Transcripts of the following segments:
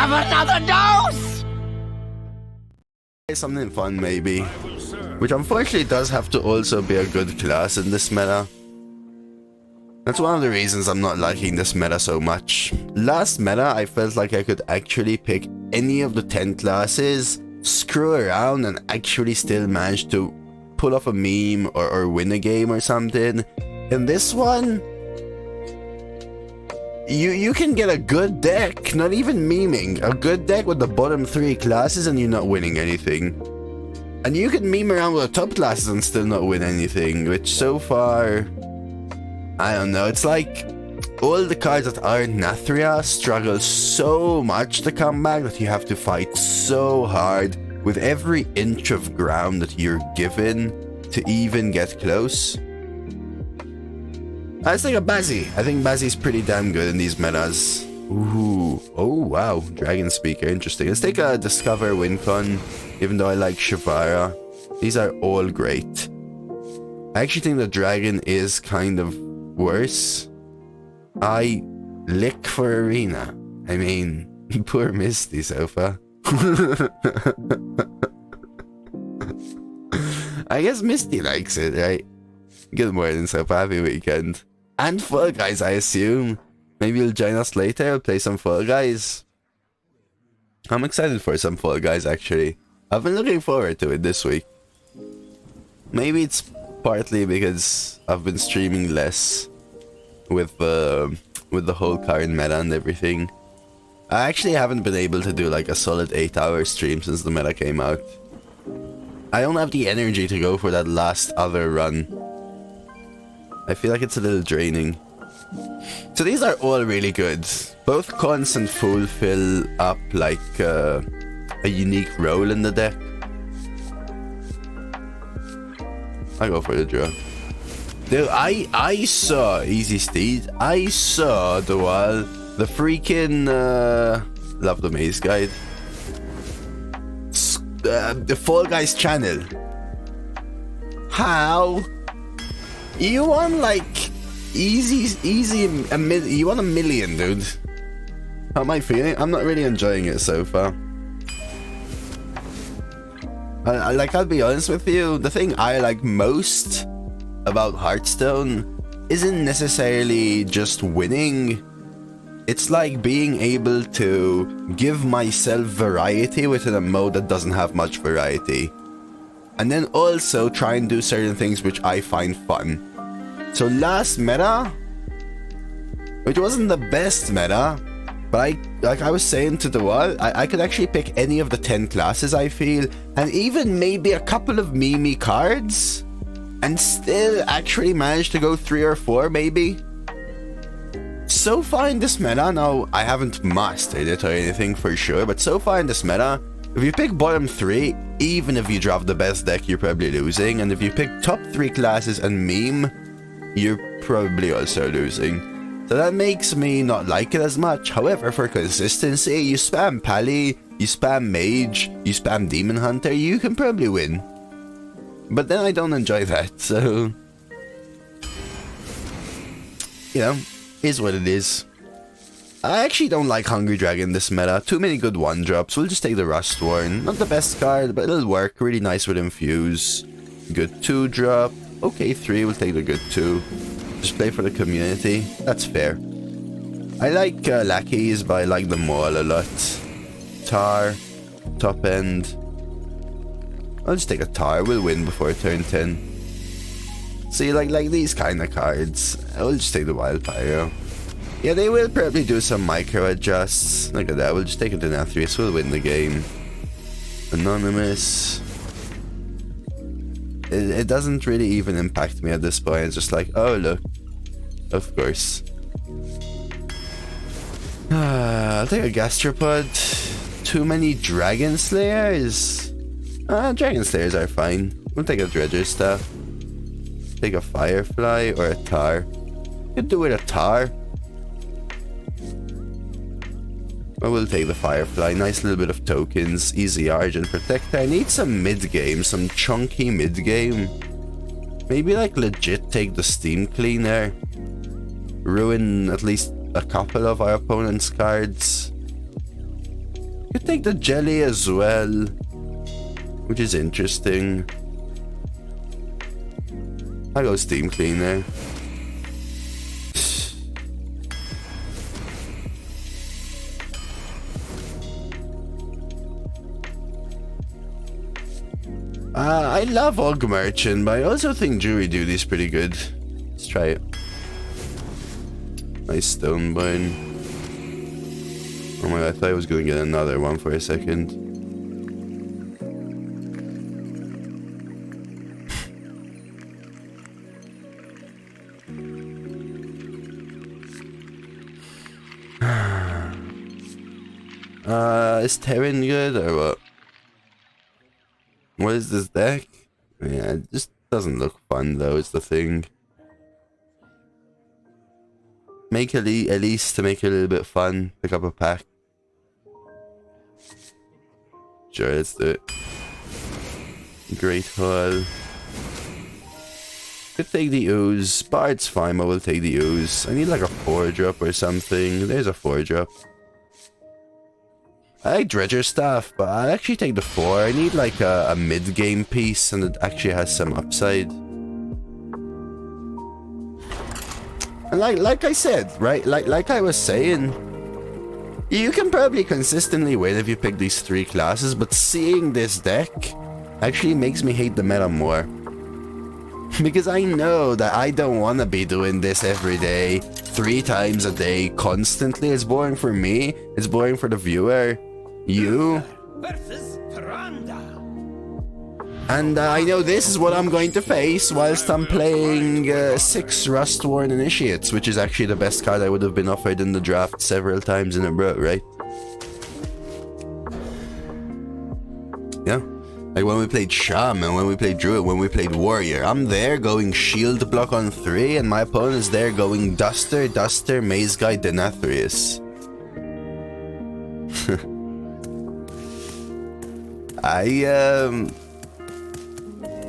have another dose! Something fun, maybe. Which unfortunately does have to also be a good class in this meta. That's one of the reasons I'm not liking this meta so much. Last meta, I felt like I could actually pick any of the 10 classes, screw around, and actually still manage to pull off a meme or win a game or something. In this one, you can get a good deck, not even memeing, a good deck with the bottom 3 classes and you're not winning anything. And you can meme around with the top classes and still not win anything, which so far, I don't know, it's like all the cards that aren't Denathrii struggle so much to come back that you have to fight so hard with every inch of ground that you're given to even get close. Let's take a Bazzi. I think Bazzi's pretty damn good in these metas. Ooh, oh wow, Dragon Speaker, interesting. Let's take a Discover Wincon, even though I like Shavara. These are all great. I actually think the Dragon is kind of worse. I lick for Arena. I mean, poor Misty so far. I guess Misty likes it, right? Good morning, so happy weekend. And Fall Guys, I assume. Maybe you'll join us later, play some Fall Guys. I'm excited for some Fall Guys, actually. I've been looking forward to it this week. Maybe it's partly because I've been streaming less with the whole current meta and everything. I actually haven't been able to do like a solid 8-hour stream since the meta came out. I don't have the energy to go for that last other run. I feel like it's a little draining. So these are all really good. Both Cons and Fool fill up like a unique role in the deck. I go for the draw. Dude, I saw Easy Steed. I saw the wall. The freaking love the maze guide. The Fall Guys channel. How? You won like easy you won 1 million, dude. How am I feeling? I'm not really enjoying it so far. I'll be honest with you, the thing I like most about Hearthstone isn't necessarily just winning. It's like being able to give myself variety within a mode that doesn't have much variety. And then also try and do certain things which I find fun. So last meta, which wasn't the best meta, but like I was saying to the wall, I could actually pick any of the 10 classes I feel, and even maybe a couple of meme cards, and still actually manage to go 3 or 4 maybe. So far in this meta, now I haven't mastered it or anything for sure, but so far in this meta, if you pick bottom 3, even if you drop the best deck, you're probably losing, and if you pick top 3 classes and meme, you're probably also losing. So that makes me not like it as much. However, for consistency, you spam Pally, you spam Mage, you spam Demon Hunter, you can probably win. But then I don't enjoy that, so... You know, is what it is. I actually don't like Hungry Dragon this meta. Too many good 1-drops. We'll just take the Rustworn. Not the best card, but it'll work. Really nice with Infuse. Good 2-drop. Okay, 3. We'll take the good 2. Just play for the community. That's fair. I like lackeys, but I like them all a lot. Tar. Top end. I'll just take a Tar. We'll win before turn 10. See, like these kind of cards. I'll just take the Wild Pyro. Yeah, they will probably do some micro adjusts. Look at that. We'll just take a Denathrius. We'll win the game. Anonymous. It doesn't really even impact me at this point. It's just like, oh look. Of course. I'll take a Gastropod. Too many Dragon Slayers? Dragon Slayers are fine. We'll take a Dredger Staff. Take a Firefly or a Tar. Could do with a Tar. I will take the Firefly. Nice little bit of tokens. Easy Argent Protector. I need some mid-game. Some chunky mid-game. Maybe like legit take the Steam Cleaner. Ruin at least a couple of our opponent's cards. Could take the jelly as well, which is interesting. I'll go Steam Cleaner. I love Og Merchant, but I also think Jury Duty is pretty good. Let's try it. Nice Stonebone. Oh my god, I thought I was going to get another one for a second. Is Terran good or what? What is this deck? Yeah, it just doesn't look fun though, is the thing. Make at least to make it a little bit fun. Pick up a pack. Sure, let's do it. Great Hall. Could take the ooze. Bard's fine, but we'll take the ooze. I need like a 4-drop or something. There's a 4-drop. I like Dredger Staff, but I'll actually take the 4. I need like a mid-game piece, and it actually has some upside. And like I said, right? Like I was saying, you can probably consistently win if you pick these 3 classes, but seeing this deck actually makes me hate the meta more. Because I know that I don't want to be doing this every day, 3 times a day, constantly. It's boring for me, it's boring for the viewer. You. And I know this is what I'm going to face whilst I'm playing 6 Rustworn Initiates, which is actually the best card I would have been offered in the draft several times in a row, right? Yeah. Like when we played Shaman, when we played Druid, when we played Warrior. I'm there going Shield Block on 3, and my opponent is there going Duster, Maze Guy, Denathrius.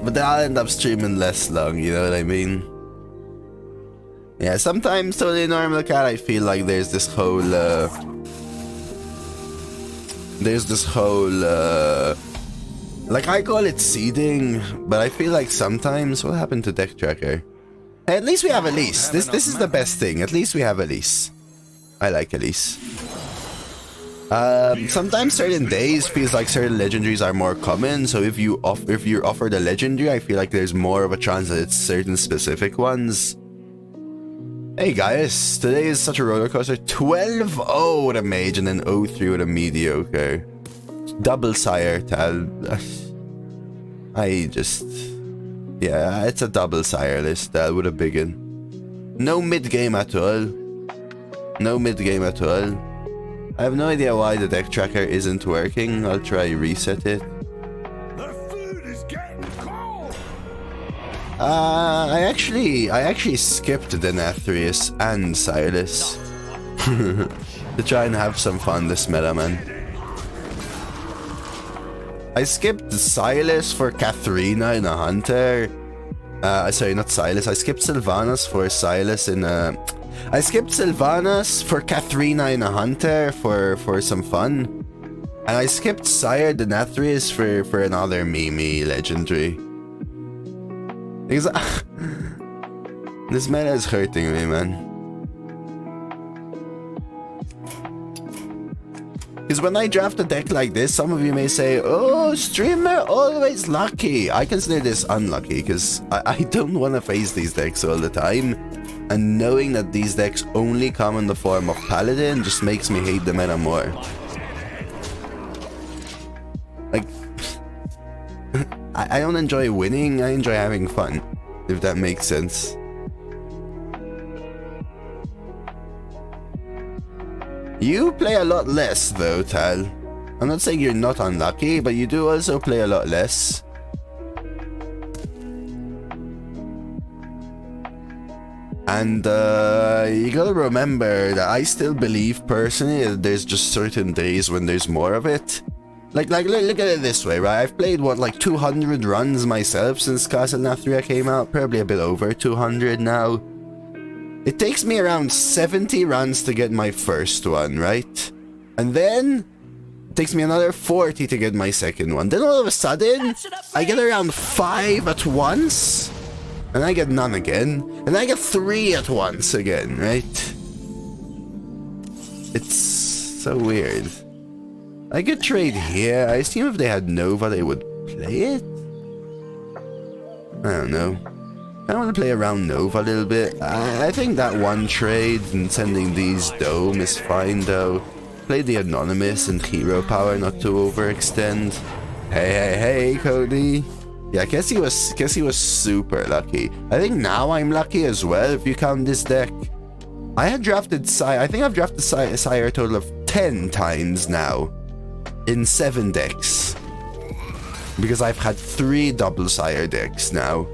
But then I'll end up streaming less long, you know what I mean? Yeah, sometimes totally normal cat, I feel like there's this whole like I call it seeding, but I feel like sometimes, what happened to Deck Tracker? Hey, at least we have Elise. This is the best thing. At least we have Elise. I like Elise. Sometimes certain days feels like certain legendaries are more common, so if you're offered a legendary, I feel like there's more of a chance that it's certain specific ones. Hey guys, today is such a roller coaster. 12-0 with a mage and then 0-3 with a mediocre. Double Sire Tal. Yeah, it's a double Sire list with a big one. No mid game at all. No mid game at all. I have no idea why the deck tracker isn't working. I'll try reset it. The food is getting cold. I actually skipped Denathrius and Silas to try and have some fun this meta, man. I skipped Silas for Katharina in a Hunter. Sorry, not Silas. I skipped Sylvanas for Silas in a... I skipped Sylvanas for Katharina in a Hunter for some fun. And I skipped Sire Denathrius for another Mimi legendary. Because this meta is hurting me, man. Because when I draft a deck like this, some of you may say, oh, streamer always lucky. I consider this unlucky because I don't want to face these decks all the time. And knowing that these decks only come in the form of Paladin just makes me hate the meta more. Like, I don't enjoy winning, I enjoy having fun, if that makes sense. You play a lot less though, Tal. I'm not saying you're not unlucky, but you do also play a lot less. And you gotta remember that I still believe personally that there's just certain days when there's more of it. Like look at it this way, right? I've played what, like 200 runs myself since Castle Nathria came out, probably a bit over 200 now. It takes me around 70 runs to get my first one, right? And then Takes me another 40 to get my second one. Then all of a sudden, I get around 5 at once. And I get none again. And I get 3 at once again, right? It's so weird. I could trade here. I assume if they had Nova, they would play it? I don't know. I want to play around Nova a little bit. I think that one trade and sending these Dome is fine though. Play the Anonymous and Hero Power not to overextend. Hey, Cody. Yeah, I guess he was super lucky. I think now I'm lucky as well if you count this deck. I had drafted Sire. I think I've drafted Sire a total of 10 times now. In 7 decks. Because I've had 3 double Sire decks now.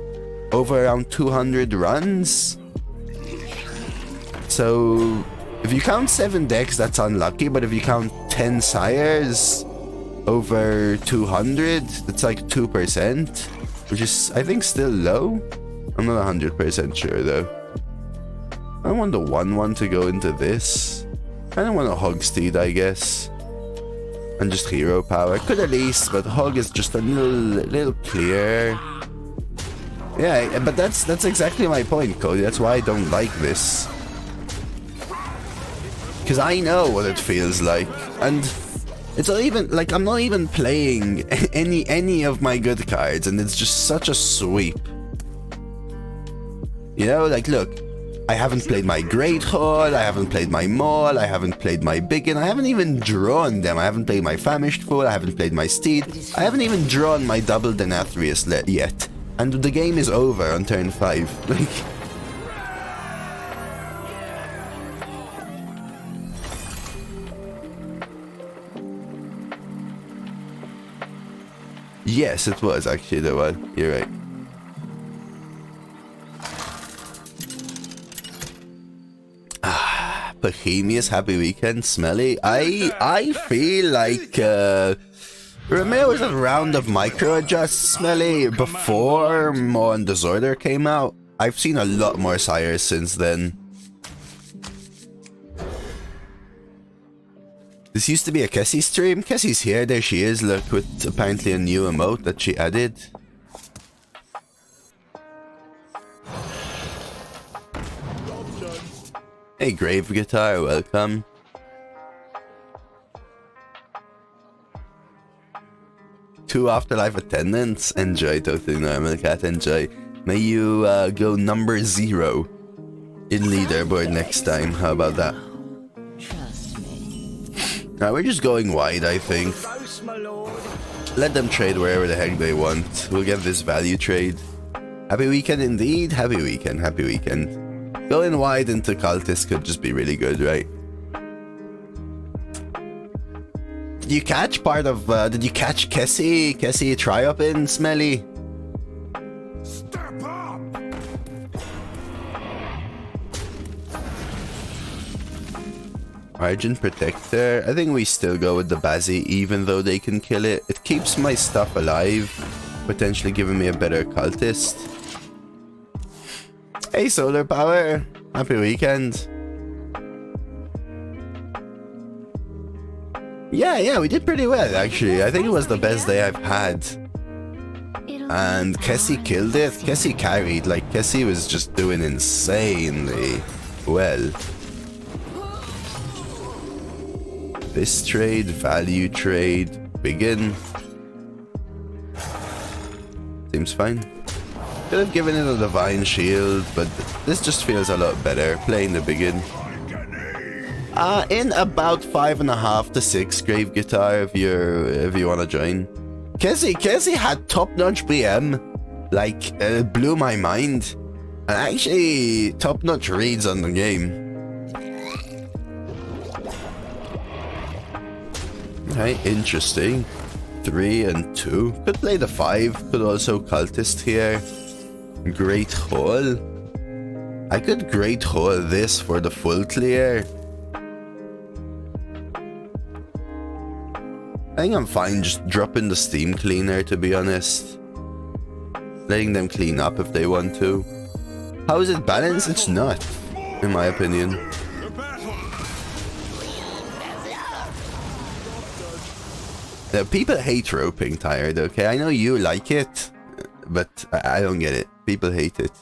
Over around 200 runs. So if you count 7 decks, that's unlucky. But if you count 10 Sires over 200, that's like 2%. Which is, I think, still low. I'm not 100% sure though. I want the 1/1 to go into this. I don't want a Hogsteed, I guess. And just Hero Power. Could at least, but Hog is just a little clear. Yeah, but that's exactly my point, Cody. That's why I don't like this. Because I know what it feels like. And it's not even, like, I'm not even playing any of my good cards. And it's just such a sweep. You know, like, look. I haven't played my Great Hall, I haven't played my Maul, I haven't played my Biggin, I haven't even drawn them, I haven't played my Famished Fool, I haven't played my Steed, I haven't even drawn my double Denathrius yet. And the game is over on turn 5. Like... Yes, it was actually the one, you're right. Bohemia's Happy Weekend, Smelly. I feel like remember was a round of micro adjusts, Smelly, before Maw and Disorder came out. I've seen a lot more Sires since then. This used to be a Kessie stream. Kessie's here, there she is, look, with apparently a new emote that she added. Hey, Grave Guitar, welcome. Two Afterlife attendants. Enjoy, Totally Normal Cat, enjoy. May you go number 0 in leaderboard next time. How about that? Now we're just going wide, I think. Let them trade wherever the heck they want. We'll get this value trade. Happy weekend indeed. Happy weekend, happy weekend. Going wide into Cultist could just be really good, right? Did you catch part of, did you catch Kessie try-up in, Smelly? Step up! Argent Protector. I think we still go with the Bazzi, even though they can kill it. It keeps my stuff alive, potentially giving me a better Cultist. Hey, Solar Power. Happy weekend. Yeah, we did pretty well, actually. I think it was the best day I've had. And Kessie killed it. Kessie carried. Like, Kessie was just doing insanely well. This trade, value trade, begin. Seems fine. Could have given it a Divine Shield, but this just feels a lot better, playing the begin. In about 5.5 to 6 Grave Guitar if you wanna join. Kessie had top-notch BM, like, it blew my mind. And actually, top-notch reads on the game. Right, interesting. 3 and 2. Could play the 5, could also Cultist here. Great Hall. I could Great Hall this for the full clear. I think I'm fine just dropping the Steam Cleaner, to be honest. Letting them clean up if they want to. How is it balanced? It's not, in my opinion. The people hate roping tired, okay? I know you like it, but I don't get it. People hate it.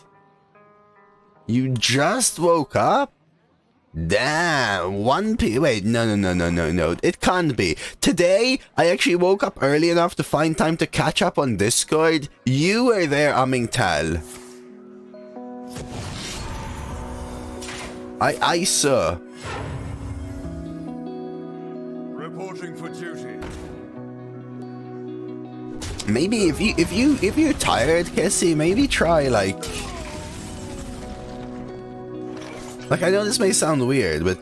You just woke up? Damn, wait, no. It can't be. Today, I actually woke up early enough to find time to catch up on Discord. You were there umming Tal. I saw. Reporting for duty. Maybe if you're tired, Cassie, maybe try like I know this may sound weird, but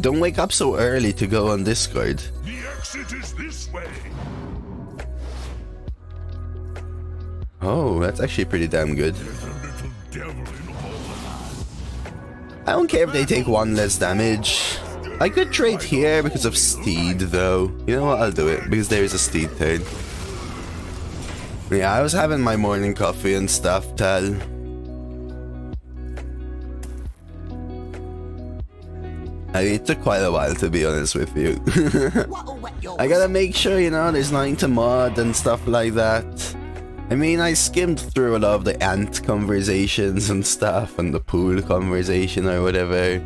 don't wake up so early to go on Discord. The exit is this way. Oh, that's actually pretty damn good. There's a little devil in all of us. I don't care if they take one less damage. I could trade here because of Steed, though. You know what? I'll do it because there is a Steed turn. Yeah, I was having my morning coffee and stuff, Tal. I mean, it took quite a while, to be honest with you. I gotta make sure, you know, there's nothing to mod and stuff like that. I mean, I skimmed through a lot of the ant conversations and stuff, and the pool conversation or whatever.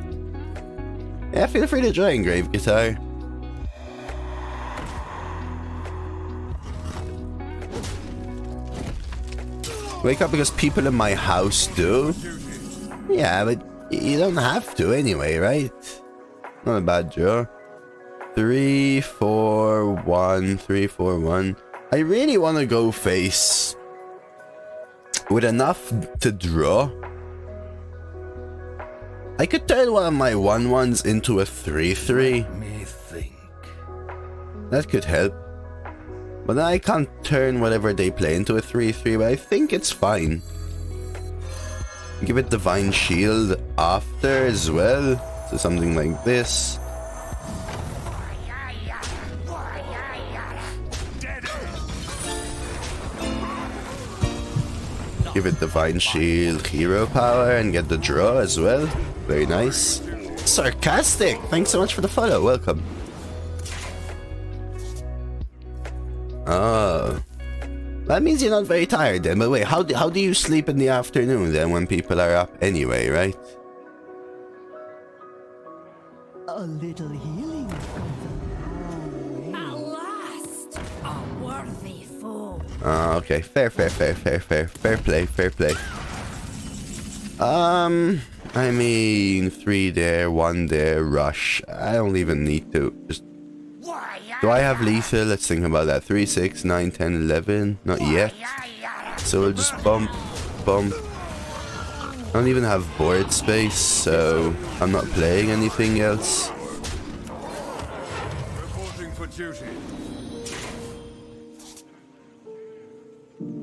Yeah, feel free to join, Grave Guitar. Wake up because people in my house do? Yeah, but you don't have to anyway, right? Not a bad draw. 3, 4, 1, 3, 4, 1. I really want to go face with enough to draw. I could turn one of my 1/1s into a 3/3. Let me think. That could help. But then I can't turn whatever they play into a 3/3, but I think it's fine. Give it Divine Shield after as well. So something like this. Give it Divine Shield, Hero Power, and get the draw as well. Very nice. Sarcastic! Thanks so much for the follow. Welcome. Oh. That means you're not very tired then. But wait, how do you sleep in the afternoon then when people are up anyway, right? A little healing. At last, a worthy foe. Okay, fair play. I mean, 3 there, 1 there, rush. I don't even need to. Just. Do I have lethal? Let's think about that. 3, 6, 9, 10, 11. Not yet. So we'll just bump. I don't even have board space, so I'm not playing anything else. Reporting for duty.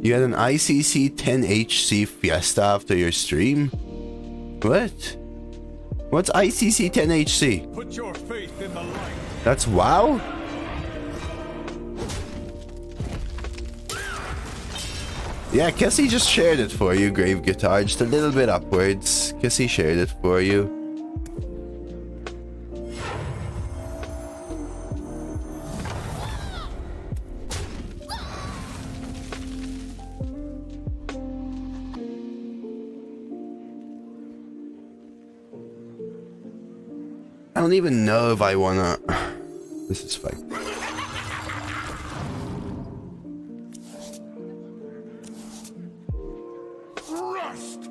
You had an ICC 10HC Fiesta after your stream? What? What's ICC 10HC? Put your faith in the light. That's WoW? Yeah, Cassie just shared it for you, Grave Guitar, just a little bit upwards. Cassie shared it for you. I don't even know if I wanna... This is fine. Rust.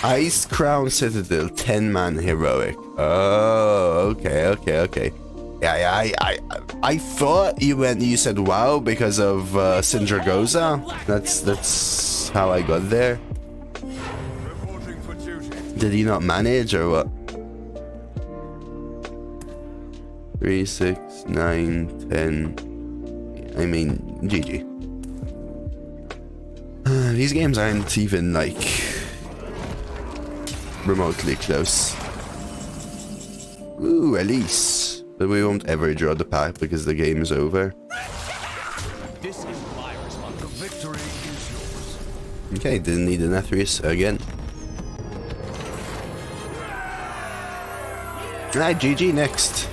Ice Crown Citadel, 10-man heroic. Oh, okay. Yeah, I thought you said WoW because of Sindragosa. That's how I got there. Reporting for duty. Did he not manage or what? 3, 6, 9, 10. I mean, GG. These games aren't even like remotely close. Ooh, Elise. But we won't ever draw the pack because the game is over. This is my response. The victory is yours. Okay, didn't need Denathrius again. Alright, GG next.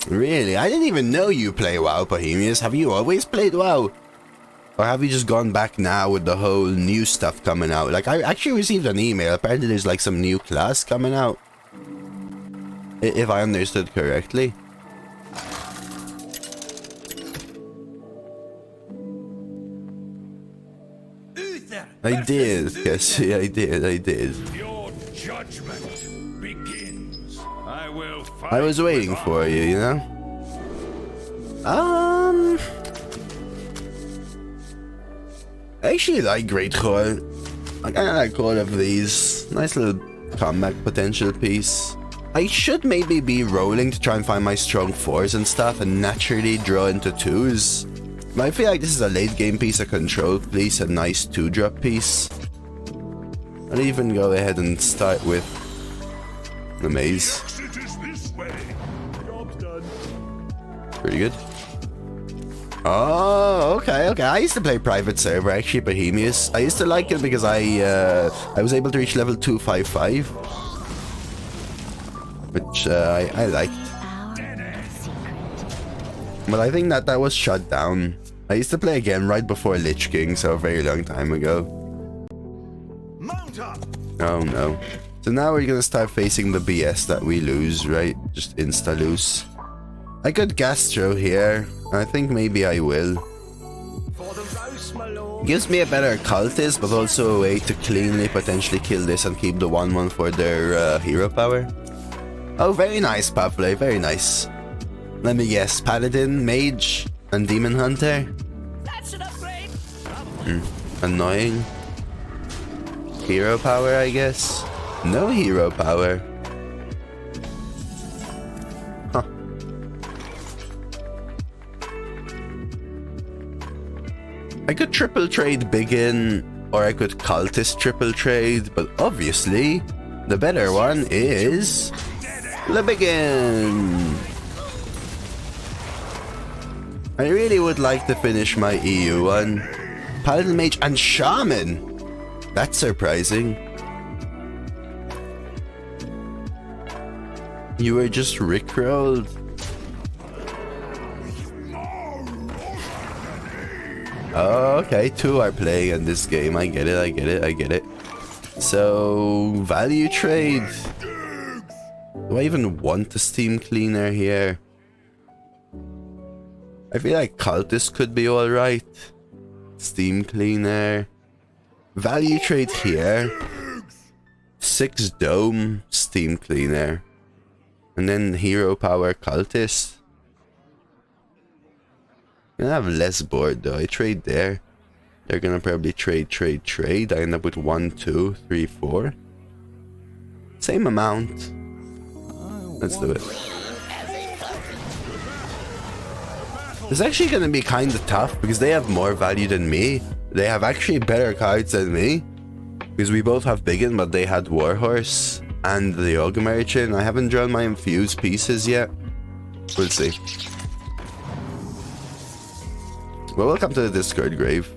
Really? I didn't even know you play WoW, Bohemians. Have you always played WoW? Or have you just gone back now with the whole new stuff coming out? Like, I actually received an email. Apparently there's like some new class coming out. If I understood correctly. I did. Yes, yeah, I did. Your judgment begins. I will fight. I was waiting for you, you know? I actually like Great Hall. I kinda like all of these. Nice little combat potential piece. I should maybe be rolling to try and find my strong 4s and stuff and naturally draw into 2s. But I feel like this is a late game piece, a control piece, a nice 2-drop piece. I'll even go ahead and start with the maze. Pretty good. Oh, okay. I used to play private server, actually, Bohemius. I used to like it because I was able to reach level 255, which I liked. But I think that was shut down. I used to play again right before Lich King, so a very long time ago. Oh no. So now we're gonna start facing the BS that we lose, right? Just insta-lose. I could Gastro here. I think maybe I will. Gives me a better cultist, but also a way to cleanly potentially kill this and keep the 1-1 for their hero power. Oh, very nice, Pavle, very nice. Let me guess, Paladin, Mage, and Demon Hunter? That's an upgrade. Annoying. Hero power, I guess? No hero power. Huh. I could triple trade Biggin, or I could cultist triple trade, but obviously, the better one is the Biggin. I really would like to finish my EU one. Paladin, Mage, and Shaman. That's surprising. You were just rickrolled. Oh, okay, 2 are playing in this game. I get it. So, value trade. Do I even want a Steam Cleaner here? I feel like Cultist could be alright. Steam Cleaner. Value trade here. 6 Dome, Steam Cleaner. And then Hero Power Cultist. Gonna have less board though. I trade there. They're gonna probably trade. I end up with 1, 2, 3, 4. Same amount. Let's do it. It's actually gonna be kinda tough because they have more value than me. They have actually better cards than me. Because we both have Biggin, but they had Warhorse and the Og Merchant. I haven't drawn my infused pieces yet. We'll see. Well, welcome to the Discord, Grave.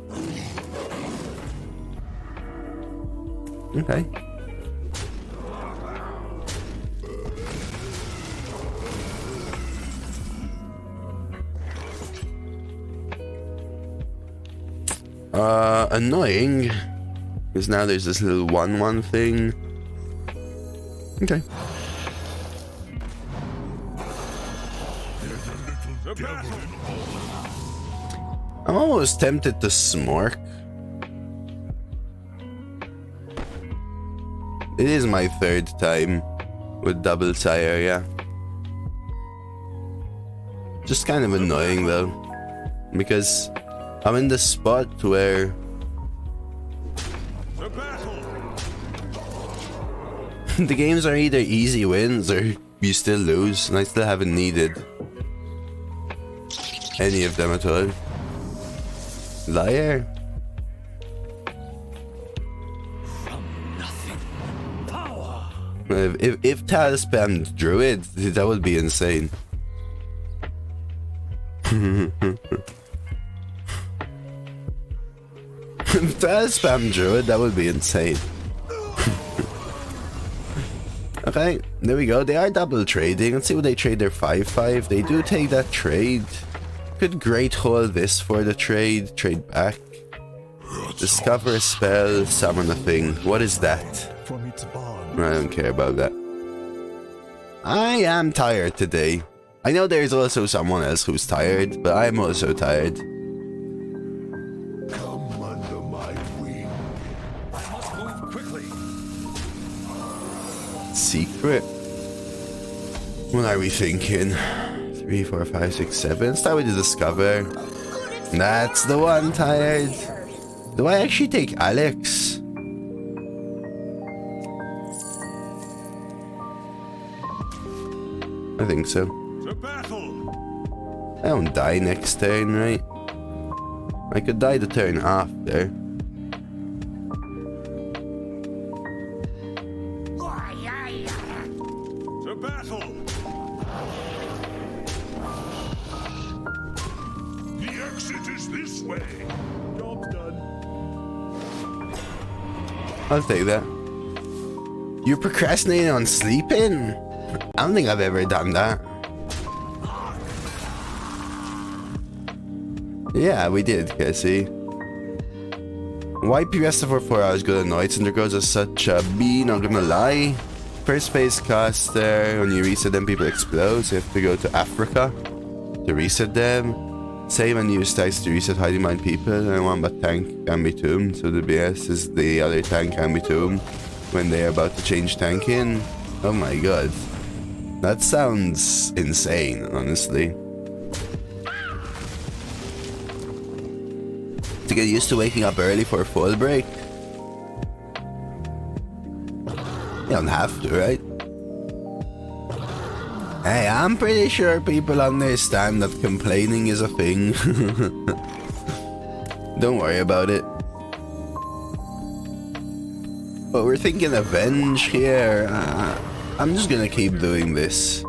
Okay. Annoying. Because now there's this little 1-1 thing. Okay. I'm almost tempted to Smork. It is my 3rd time with double sire, yeah. Just kind of annoying though. Because I'm in the spot where the games are either easy wins or you still lose, and I still haven't needed any of them at all. Liar. If Tal spammed Druid, that would be insane. If Tal spammed Druid, that would be insane. Okay, there we go. They are double trading. Let's see what they trade their 5/5. They do take that trade. Could Great hold this for the trade. Trade back. Discover a spell, summon a thing. What is that? I don't care about that. I am tired today. I know there's also someone else who's tired, but I'm also tired. Come under my wing. I must move quickly. Secret. What are we thinking? 3, 4, 5, 6, 7. Start with the discover. That's the one, tired. Do I actually take Alex? I think so. To battle. I don't die next turn, right? I could die the turn after. To battle. The exit is this way. Job's done. I'll take that. You're procrastinating on sleeping? I don't think I've ever done that. Yeah, we did, Cassie. Why PS for 4 hours got annoyed? Cinder goes as such a bee, not gonna lie. First phase caster, when you reset them, people explode, so you have to go to Africa to reset them. Save and use tags to reset hiding mind people, and one but tank can be tombed, so the BS is the other tank can be tombed when they're about to change tank in. Oh my god. That sounds insane, honestly. To get used to waking up early for a fall break? You don't have to, right? Hey, I'm pretty sure people understand that complaining is a thing. Don't worry about it. But we're thinking avenge here. I'm just gonna keep doing this.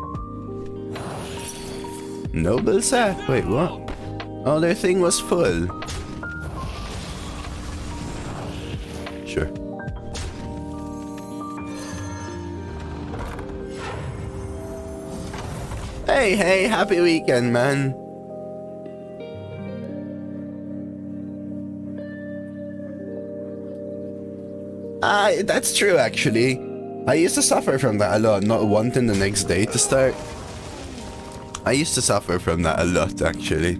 Noble sack? Wait, what? Oh, their thing was full. Sure. Hey, happy weekend, man. That's true, actually. I used to suffer from that a lot, not wanting the next day to start. I used to suffer from that a lot, actually.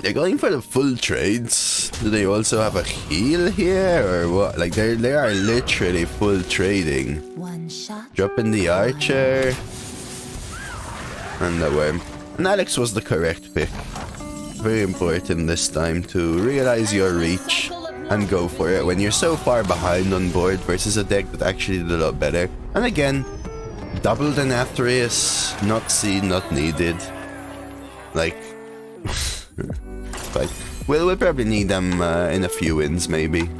They're going for the full trades. Do they also have a heal here, or what? Like, they are literally full trading. One shot. Dropping the archer. And the worm. And Alex was the correct pick. Very important this time to realize your reach and go for it when you're so far behind on board versus a deck that actually did a lot better. And again, double Denathrius, not seen, not needed. Like, but we'll probably need them in a few wins, maybe.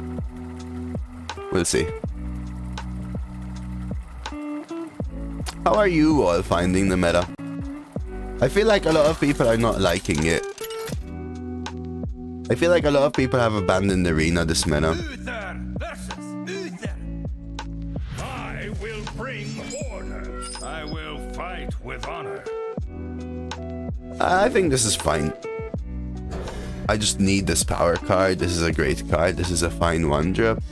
We'll see. How are you all finding the meta? I feel like a lot of people are not liking it. I feel like a lot of people have abandoned Arena this meta. Uther versus Uther. I will bring order. I will fight with honor. I think this is fine. I just need this power card. This is a great card. This is a fine one drop.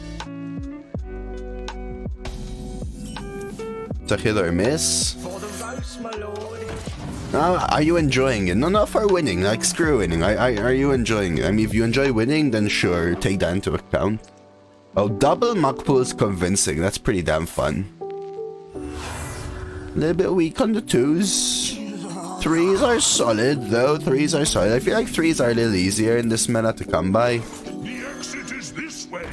It's a hit or miss. For the roast, my lord. Are you enjoying it? No, not for winning. Like, screw winning. Are you enjoying it? I mean, if you enjoy winning, then sure, take that into account. Oh, double Mukpool's convincing. That's pretty damn fun. A little bit weak on the 2s. 3s are solid, though. 3s are solid. I feel like 3s are a little easier in this meta to come by. The exit is this way.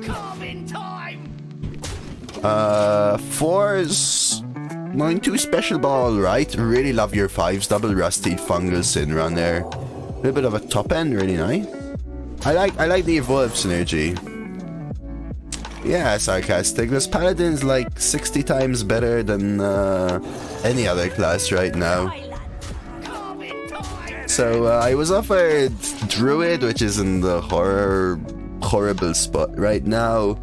Come in time. 4s... 9-2 special ball, right? Really love your 5s. Double Rusty, Fungal, Sinra there. A little bit of a top end, really nice. I like the evolve synergy. Yeah, sarcastic. This Paladin's like 60 times better than any other class right now. Come in time. So I was offered Druid, which is in the horrible spot right now.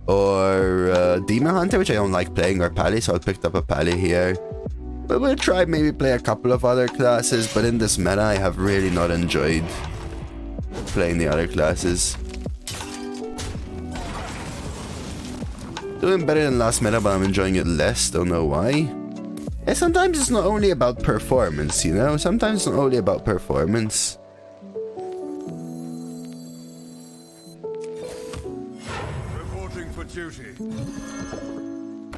Or Demon Hunter, which I don't like playing, or Pally, so I picked up a Pally here. But we'll try maybe play a couple of other classes, but in this meta I have really not enjoyed playing the other classes. Doing better than last meta, but I'm enjoying it less, don't know why. And sometimes it's not only about performance, you know? Sometimes it's not only about performance. Reporting for duty.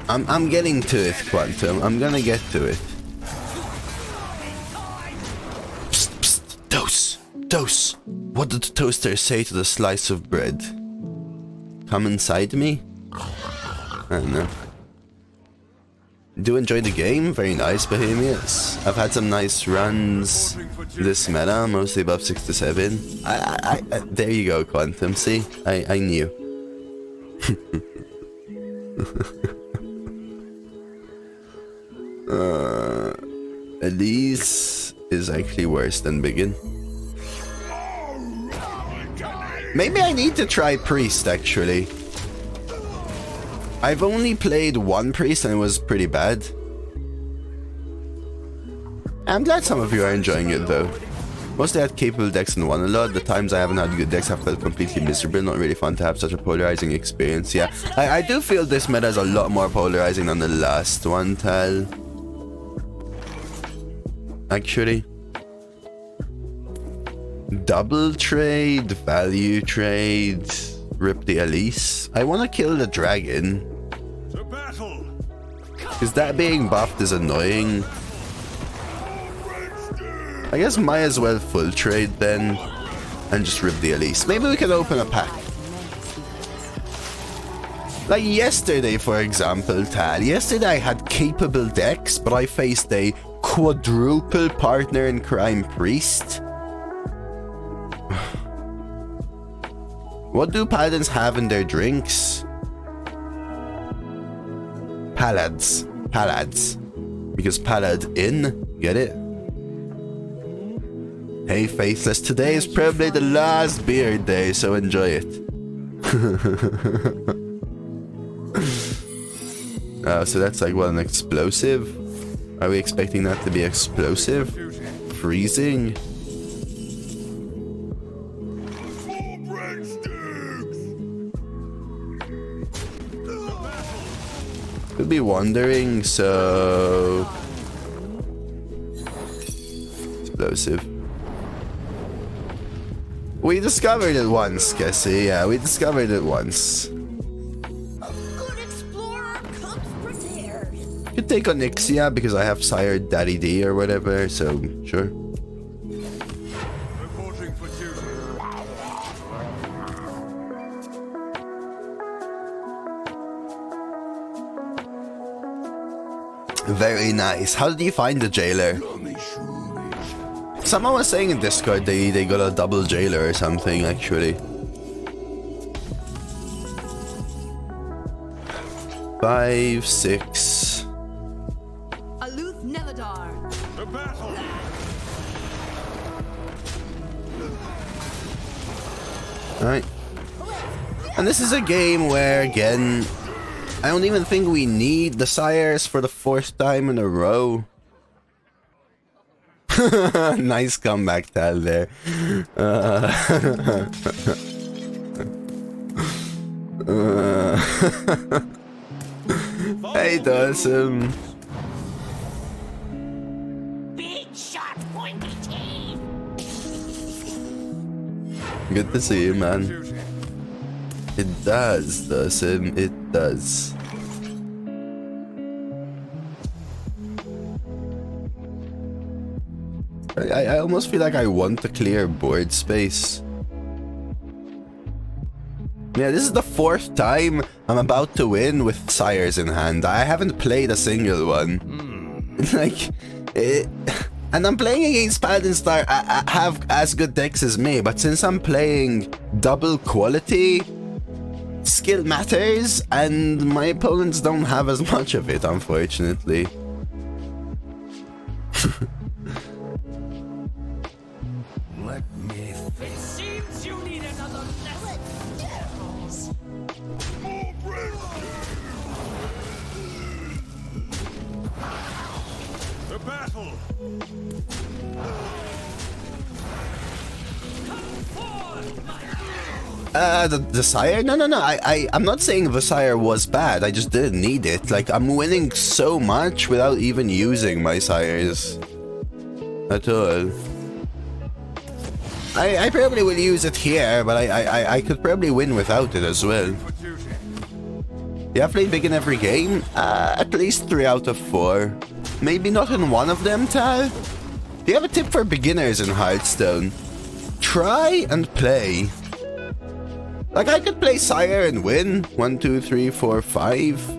I'm getting to it, Quantum. I'm gonna get to it. Psst, psst. Dose! Dose! What did the toaster say to the slice of bread? Come inside me? I don't know. Do enjoy the game? Very nice, Bohemians. I've had some nice runs this meta, mostly above 6 to 7. There you go, Quantum. See? I knew. Elise is actually worse than Biggin. Maybe I need to try Priest, actually. I've only played one Priest and it was pretty bad. I'm glad some of you are enjoying it though. Mostly had capable decks and won a lot. The times I haven't had good decks have felt completely miserable. Not really fun to have such a polarizing experience. Yeah, I do feel this meta is a lot more polarizing than the last one, Tal. Actually. Double trade, value trade, rip the Elise. I want to kill the dragon. To battle. Because that being buffed is annoying. I guess might as well full trade then and just rip the Elise. Maybe we can open a pack. Like yesterday, for example, Tal. Yesterday I had capable decks, but I faced a quadruple partner in crime priest. What do paladins have in their drinks? Palads. Palads. Because palad in, get it? Hey Faithless, today is probably the last beer day, so enjoy it. So that's like, what, an explosive? Are we expecting that to be explosive? Freezing? Could be wandering, so... Explosive. We discovered it once, Cassie. Yeah, we discovered it once. A good explorer comes prepared. Could take Onyxia because I have Sire Daddy D or whatever, so sure. Reporting for duty. Very nice. How did you find the jailer? Someone was saying in Discord they got a double jailer or something, actually. 5, 6. Aloof Neladar. To battle. Alright. And this is a game where, again, I don't even think we need the sires for the 4th time in a row. Nice comeback, Tal, there. Hey, Dawson. Big shot, pointy teeth. Good to see you, man. It does, Dawson. It does. I almost feel like I want to clear board space. Yeah, this is the 4th time I'm about to win with sires in hand. I haven't played a single one. Like, and I'm playing against paladins that have as good decks as me, but since I'm playing double quality, skill matters, and my opponents don't have as much of it, unfortunately. It seems you need another lesson. The battle. The sire? No. I'm not saying the sire was bad. I just didn't need it. Like, I'm winning so much without even using my sires at all. I probably will use it here, but I could probably win without it as well. You have played big in every game? At least 3 out of 4. Maybe not in one of them, Tal? Do you have a tip for beginners in Hearthstone? Try and play. Like, I could play Sire and win. 1, 2, 3, 4, 5.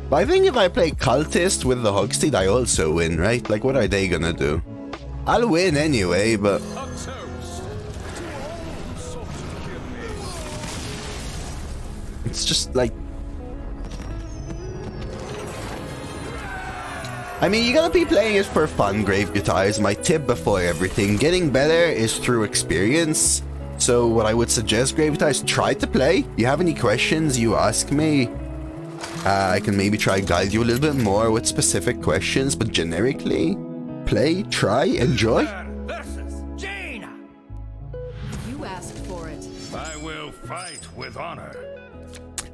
But I think if I play Cultist with the Hogsteed, I also win, right? Like, what are they gonna do? I'll win anyway, but... It's just like... I mean, you gotta be playing it for fun, Grave Guitars. My tip before everything. Getting better is through experience. So what I would suggest, Grave Guitars, try to play. You have any questions, you ask me. I can maybe try guide you a little bit more with specific questions, but generically, play, try, enjoy. You asked for it. I will fight with honor.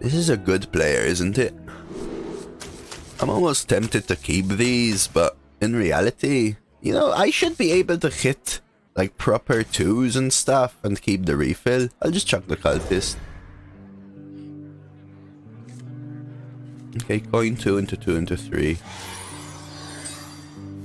This is a good player, isn't it? I'm almost tempted to keep these, but in reality, you know, I should be able to hit like proper 2s and stuff and keep the refill. I'll just chuck the Cultist. Okay, coin 2 into 2 into 3.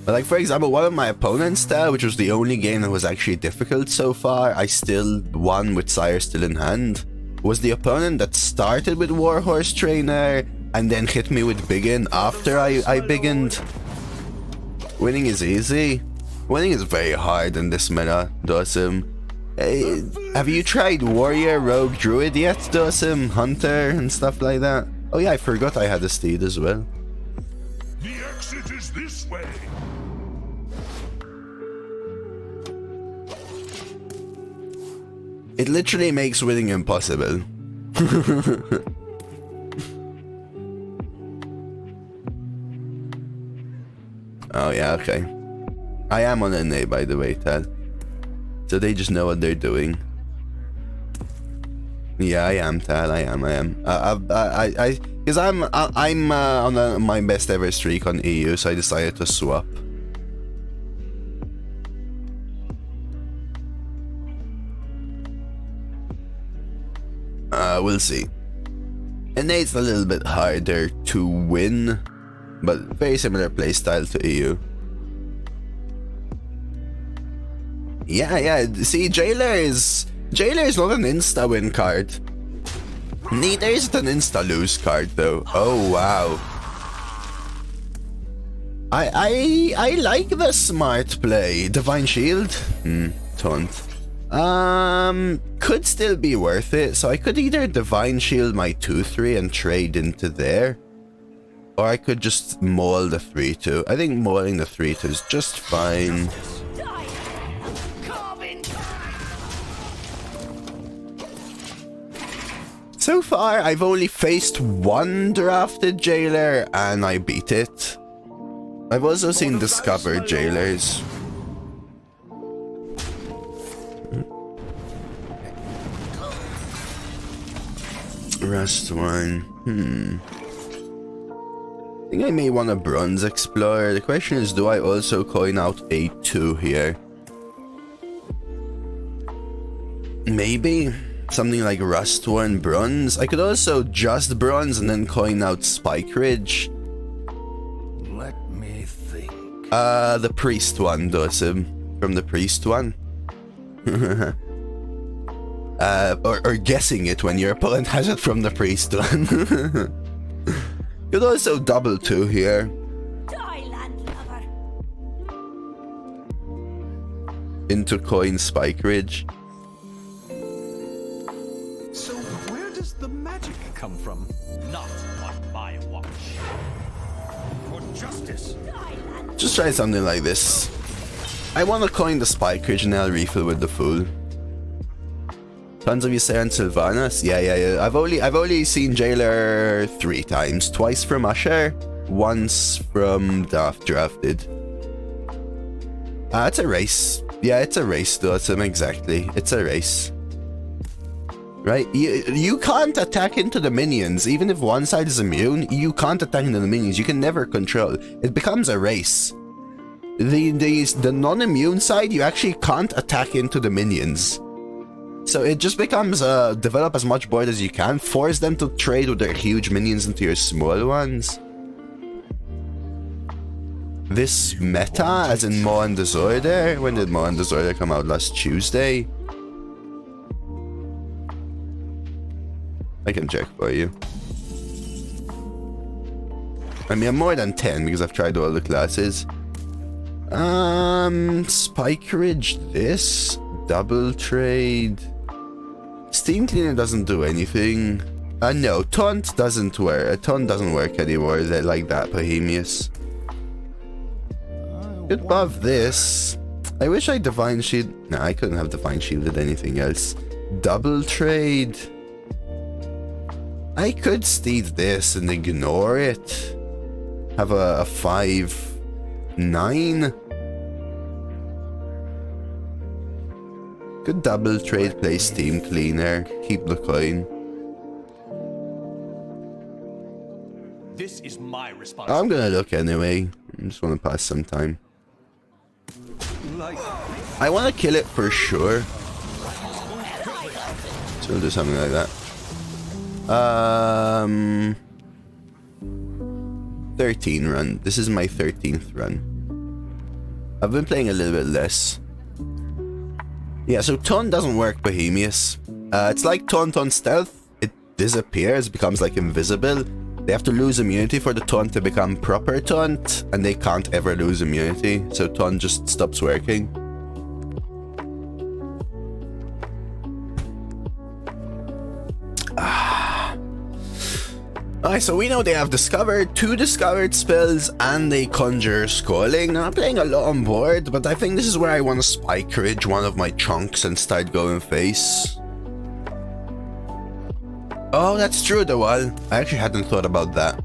But like, for example, one of my opponents there, which was the only game that was actually difficult so far, I still won with Sire still in hand, was the opponent that started with Warhorse Trainer and then hit me with Biggin after I biggined. Winning is easy. Winning is very hard in this meta, Dosim. Hey, have you tried Warrior, Rogue, Druid yet, Dosim? Hunter and stuff like that? Oh yeah, I forgot I had a steed as well. The exit is this way. It literally makes winning impossible. Oh yeah, okay. I am on NA, by the way, Tal. So they just know what they're doing. Yeah, I am, Tal. I am. Because I'm on my best ever streak on EU, so I decided to swap. We'll see. NA's a little bit harder to win, but very similar playstyle to EU. Yeah. See, Jailer is not an insta-win card. Neither is it an insta-lose card, though. Oh, wow. I like the smart play. Divine Shield? Taunt. Could still be worth it. So I could either Divine Shield my 2-3 and trade into there, or I could just maul the 3-2. I think mauling the 3-2 is just fine. So far, I've only faced one drafted jailer and I beat it. I've also seen discovered jailers. Rust one. I think I may want a Bronze Explorer. The question is, do I also coin out a 2 here? Maybe something like Rust 1 Bronze. I could also just Bronze and then coin out Spike Ridge. Let me think. The Priest one, Dosim. From the Priest one. Or guessing it when your opponent has it from the Priest one. Could also double 2 here. Into coin Spike Ridge. So where does the magic come from? Not on my watch. For justice. Just try something like this. I want to coin the Spike Ridge and I'll refill with the Fool. Tons of you say on Sylvanas. Yeah. I've only seen Jailer 3 times. Twice from Usher, once from Drafted. It's a race. Yeah, it's a race, Dawson, exactly. It's a race. Right? You can't attack into the minions. Even if one side is immune, you can't attack into the minions. You can never control. It becomes a race. The non-immune side, you actually can't attack into the minions. So it just becomes develop as much board as you can, force them to trade with their huge minions into your small ones. This meta, as in Maw and Disorder. When did Maw and Disorder come out? Last Tuesday? I can check for you. I mean, I'm more than 10 because I've tried all the classes. Spike Ridge this. Double trade. Steam Cleaner doesn't do anything. No, Taunt doesn't work. Taunt doesn't work anymore. They're like that, Bohemius. Good buff this. I wish I Divine Shield. Nah, I couldn't have Divine Shielded anything else. Double trade. I could steed this and ignore it. Have a 5/9. Good double trade, play Steam Cleaner, keep the coin. This is my I'm responsibility. gonna look anyway. I just want to pass some time. I want to kill it for sure. So we'll do something like that. 13 run. This is my 13th run. I've been playing a little bit less. Yeah, so Taunt doesn't work, Bohemius. It's like Taunt on Stealth. It disappears, becomes like invisible. They have to lose immunity for the Taunt to become proper Taunt, and they can't ever lose immunity, so Taunt just stops working. Alright, so we know they have discovered 2 discovered spells and they conjure Sculling. I'm playing a lot on board, but I think this is where I want to Spike Ridge one of my chunks and start going face. Oh, that's true, the wall. I actually hadn't thought about that.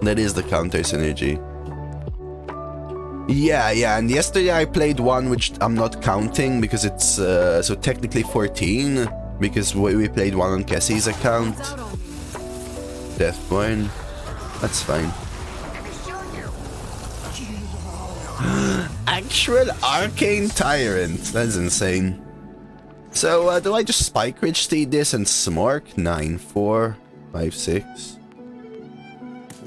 That is the counter synergy. Yeah, and yesterday I played one which I'm not counting because it's so technically 14 because we played one on Kessie's account. Deathborn. That's fine. Actual Arcane Tyrant. That's insane. So, do I just Spike Ridge steed this and Smork? 9, 4, 5, 6.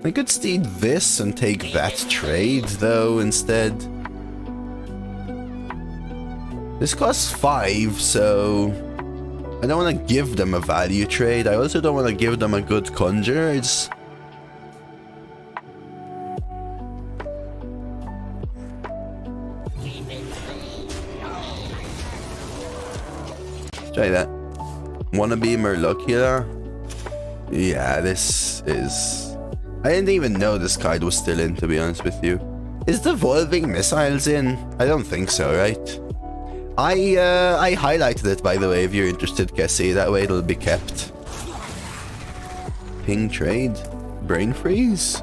I could steed this and take that trade, though, instead. This costs 5, so I don't want to give them a value trade. I also don't want to give them a good conjure. It's... Try that. Wanna be Murlocular? Yeah, this is... I didn't even know this card was still in, to be honest with you. Is Devolving Missiles in? I don't think so, right? I highlighted it, by the way, if you're interested, Cassie. That way it'll be kept. Ping trade? Brain freeze?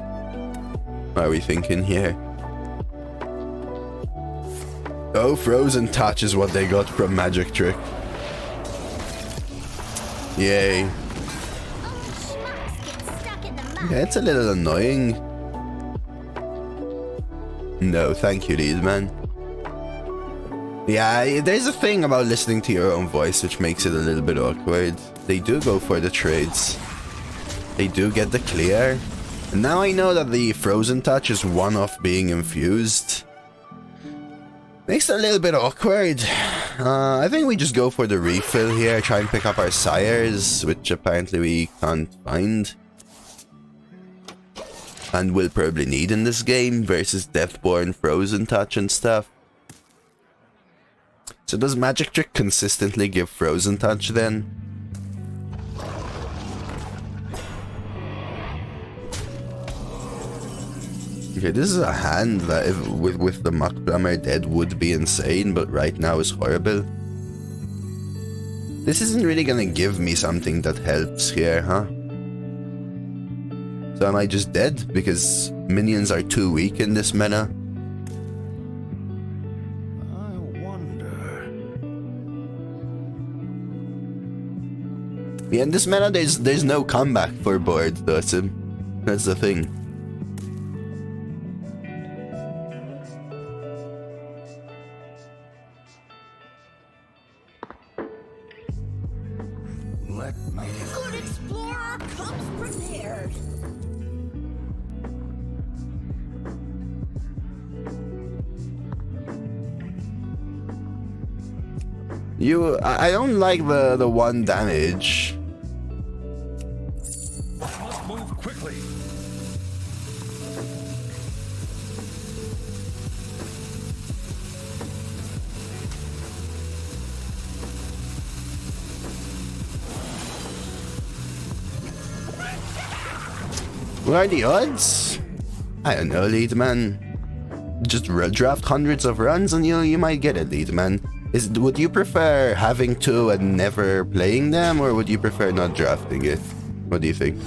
What are we thinking here? Oh, Frozen Touch is what they got from Magic Trick. Yay. Yeah, it's a little annoying. No, thank you, lead man. Yeah, there's a thing about listening to your own voice which makes it a little bit awkward. They do go for the trades. They do get the clear. And now I know that the Frozen Touch is one off being infused. Makes it a little bit awkward. I think we just go for the refill here, try and pick up our sires, which apparently we can't find. And will probably need in this game versus Deathborn, Frozen Touch and stuff. So does Magic Trick consistently give Frozen Touch then? Okay, this is a hand that if, with the Muck Plumber dead would be insane, but right now is horrible. This isn't really gonna give me something that helps here, huh? So am I just dead because minions are too weak in this meta? I wonder. Yeah, in this meta there's no comeback for board, though. That's the thing. Let me. Good explorer comes prepared. I don't like the 1 damage. Must move quickly. What are the odds? I don't know, lead man. Just draft hundreds of runs and you might get it, lead man. Would you prefer having 2 and never playing them, or would you prefer not drafting it? What do you think?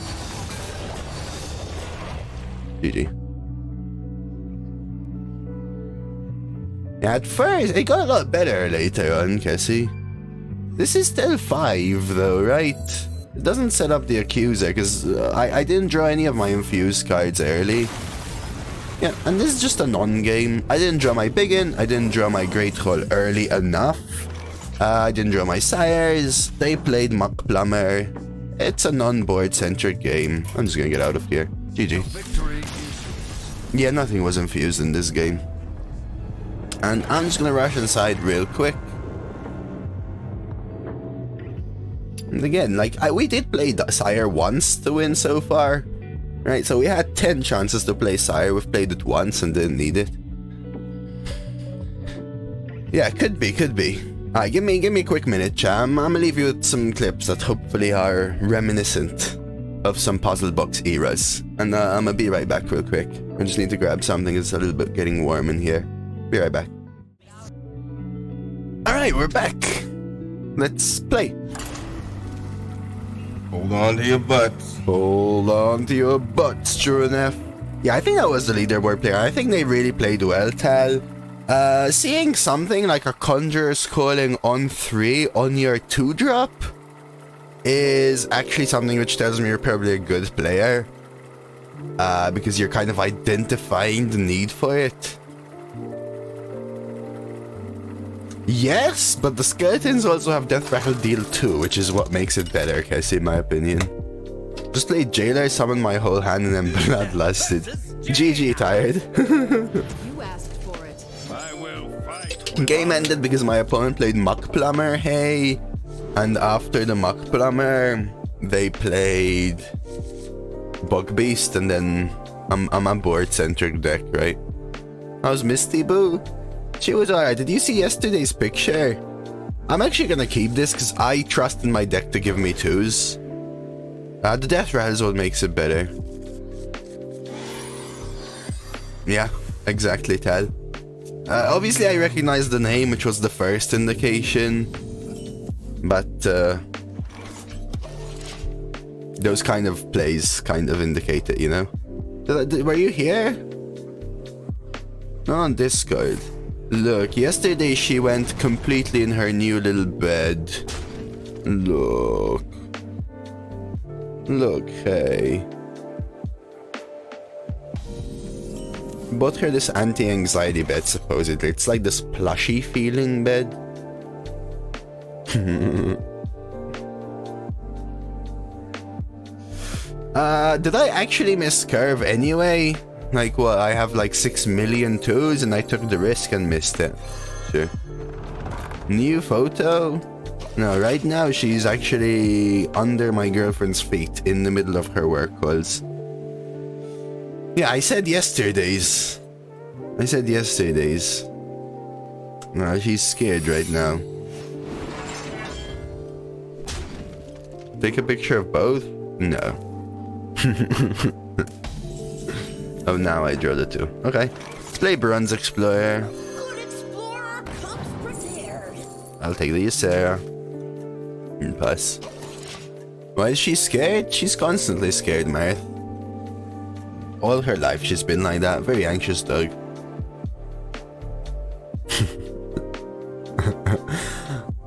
GG. Yeah, at first, it got a lot better later on, Cassie. This is still 5 though, right? It doesn't set up the accuser, because I didn't draw any of my infused cards early. Yeah, and this is just a non-game. I didn't draw my Biggin, I didn't draw my Great Hall early enough. I didn't draw my Sires, they played Muck Plumber. It's a non-board centric game. I'm just gonna get out of here. GG. Yeah, nothing was infused in this game. And I'm just gonna rush inside real quick. And again, like, we did play Sire once to win so far. Right, so we had 10 chances to play Sire. We've played it once and didn't need it. Yeah, could be. Alright, give me a quick minute, Cham. I'm gonna leave you with some clips that hopefully are reminiscent of some puzzle box eras. And I'm gonna be right back real quick. I just need to grab something. It's a little bit getting warm in here. Be right back. Alright, we're back. Let's play. Hold on to your butts. Hold on to your butts, true enough. Yeah, I think that was the leaderboard player. I think they really played well, Tal. Seeing something like a Conjurer's Calling on 3 on your 2-drop is actually something which tells me you're probably a good player. Because you're kind of identifying the need for it. Yes, but the skeletons also have Death Rattle Deal 2, which is what makes it better, Cassie, in my opinion. Just played Jailer, summoned my whole hand, and then bloodlusted. GG, tired. You asked for it. I will fight. Game ended because my opponent played Muck Plumber, hey. And after the Muck Plumber, they played Bug Beast, and then I'm a board-centric deck, right? How's Misty Boo? She was alright. Did you see yesterday's picture? I'm actually gonna keep this because I trust in my deck to give me 2s. The Death Rattle is what makes it better. Yeah, exactly, Tal. Obviously I recognize the name, which was the first indication. But those kind of plays kind of indicate it, you know? Were you here? No, on Discord. Look, yesterday she went completely in her new little bed. Look. Look, hey. Bought her this anti-anxiety bed, supposedly. It's like this plushy feeling bed. Did I actually miss curve anyway? Like, what, I have like 6 million 2s and I took the risk and missed it. Sure. New photo? No, right now she's actually under my girlfriend's feet in the middle of her work calls. Yeah, I said yesterday's. No, she's scared right now. Take a picture of both? No. Oh, now I draw the 2. Okay. Let's play Bronze Explorer. Good explorer comes prepared. I'll take the Ysera. Plus. Why is she scared? She's constantly scared, Marth. All her life she's been like that. Very anxious dog.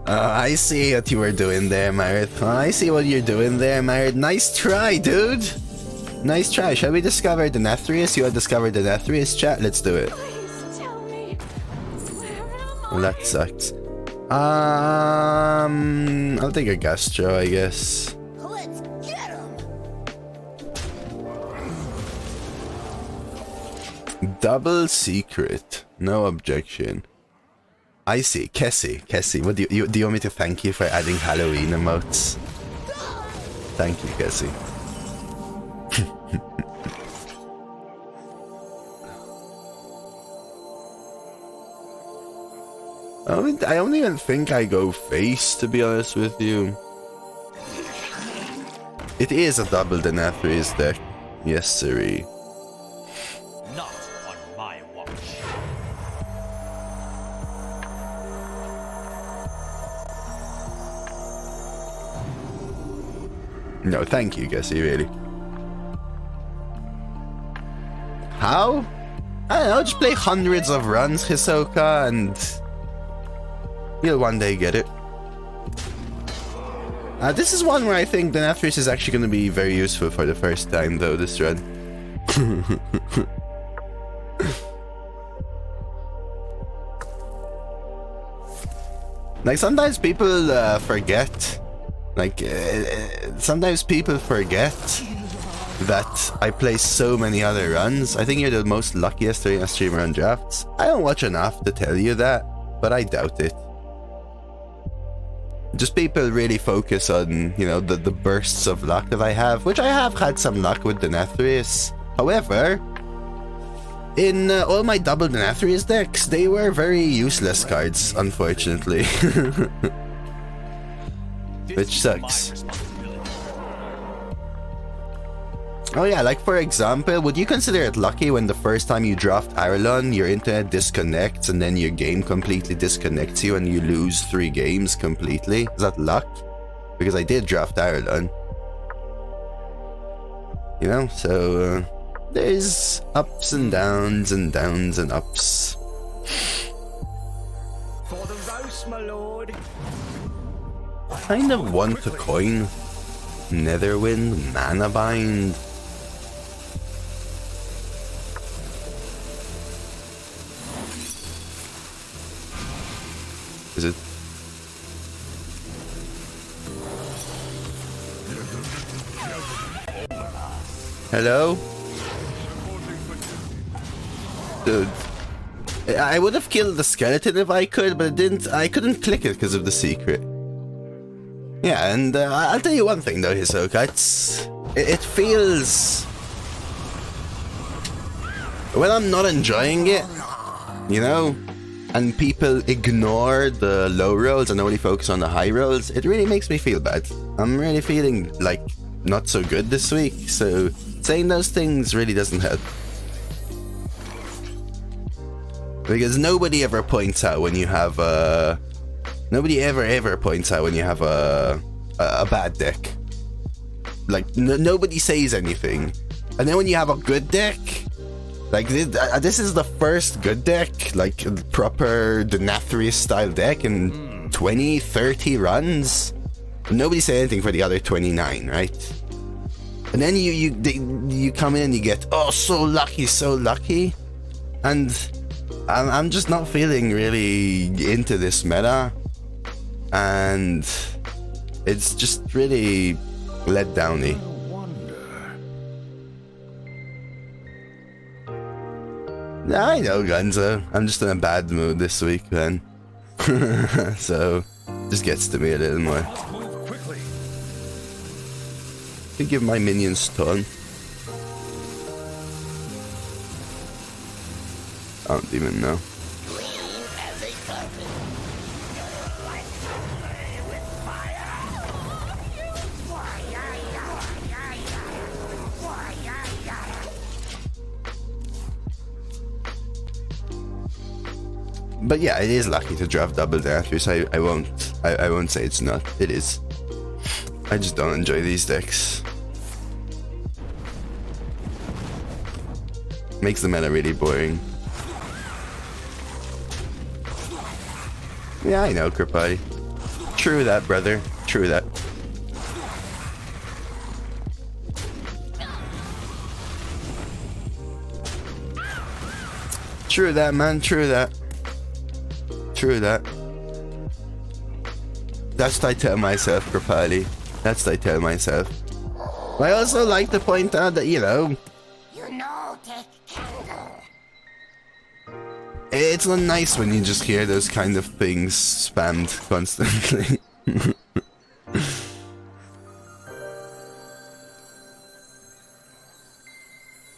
I see what you were doing there, Marth. I see what you're doing there, Marth. Nice try, dude. Nice try. Shall we discover Denathrius? You want to discover Denathrius, chat? Let's do it. Please tell me. Where am Well, that sucks. I'll take a gastro, I guess. Let's get him. Double secret. No objection. I see. Kessie, what do you want me to thank you for adding Halloween emotes? Thank you, Kessie. I don't even think I go face, to be honest with you. It is a double Denathrius deck. Yes, sirree. Not on my watch. No, thank you, Kessie, really. How? I don't know, just play hundreds of runs, Hisoka, and you'll one day get it. This is one where I think Denathrius is actually going to be very useful for the first time, though, this run. Like, sometimes people forget. Like, sometimes people forget that I play so many other runs. I think you're the most luckiest arena streamer on drafts. I don't watch enough to tell you that, but I doubt it. Just people really focus on, you know, the bursts of luck that I have, which I have had some luck with Denathrius. However, in all my double Denathrius decks, they were very useless cards, unfortunately. Which sucks. Oh yeah, like for example, would you consider it lucky when the first time you draft Ireland, your internet disconnects and then your game completely disconnects you and you lose 3 games completely? Is that luck? Because I did draft Ireland. You know, so there's ups and downs and downs and ups. For the roast, my lord. I kind of want a coin. Netherwind, Mana Bind. Is it? Hello? Dude. I would have killed the skeleton if I could, but I couldn't click it because of the secret. Yeah, and I'll tell you one thing though, Hisoka. It feels... when I'm not enjoying it, you know, and people ignore the low rolls and only focus on the high rolls, it really makes me feel bad. I'm really feeling like not so good this week, so saying those things really doesn't help. Because nobody ever points out when you have a... nobody ever points out when you have a bad deck. Like, nobody says anything. And then when you have a good deck, like, this is the first good deck, like, proper Denathrius style deck in 20, 30 runs. Nobody said anything for the other 29, right? And then you come in and you get, oh, so lucky. And I'm just not feeling really into this meta. And it's just really let downy. I know, Gunzo. I'm just in a bad mood this week, man. So, just gets to me a little more. I give my minions ton. I don't even know. But yeah, it is lucky to draft double Denathrius. I won't say it's not. It is. I just don't enjoy these decks. Makes the meta really boring. Yeah, I know, Kripati. True that, brother. True that. True that, man. True that. True that. That's what I tell myself, Kripati. That's what I tell myself. I also like to point out that, you know, take candle. it's not nice when you just hear those kind of things spammed constantly.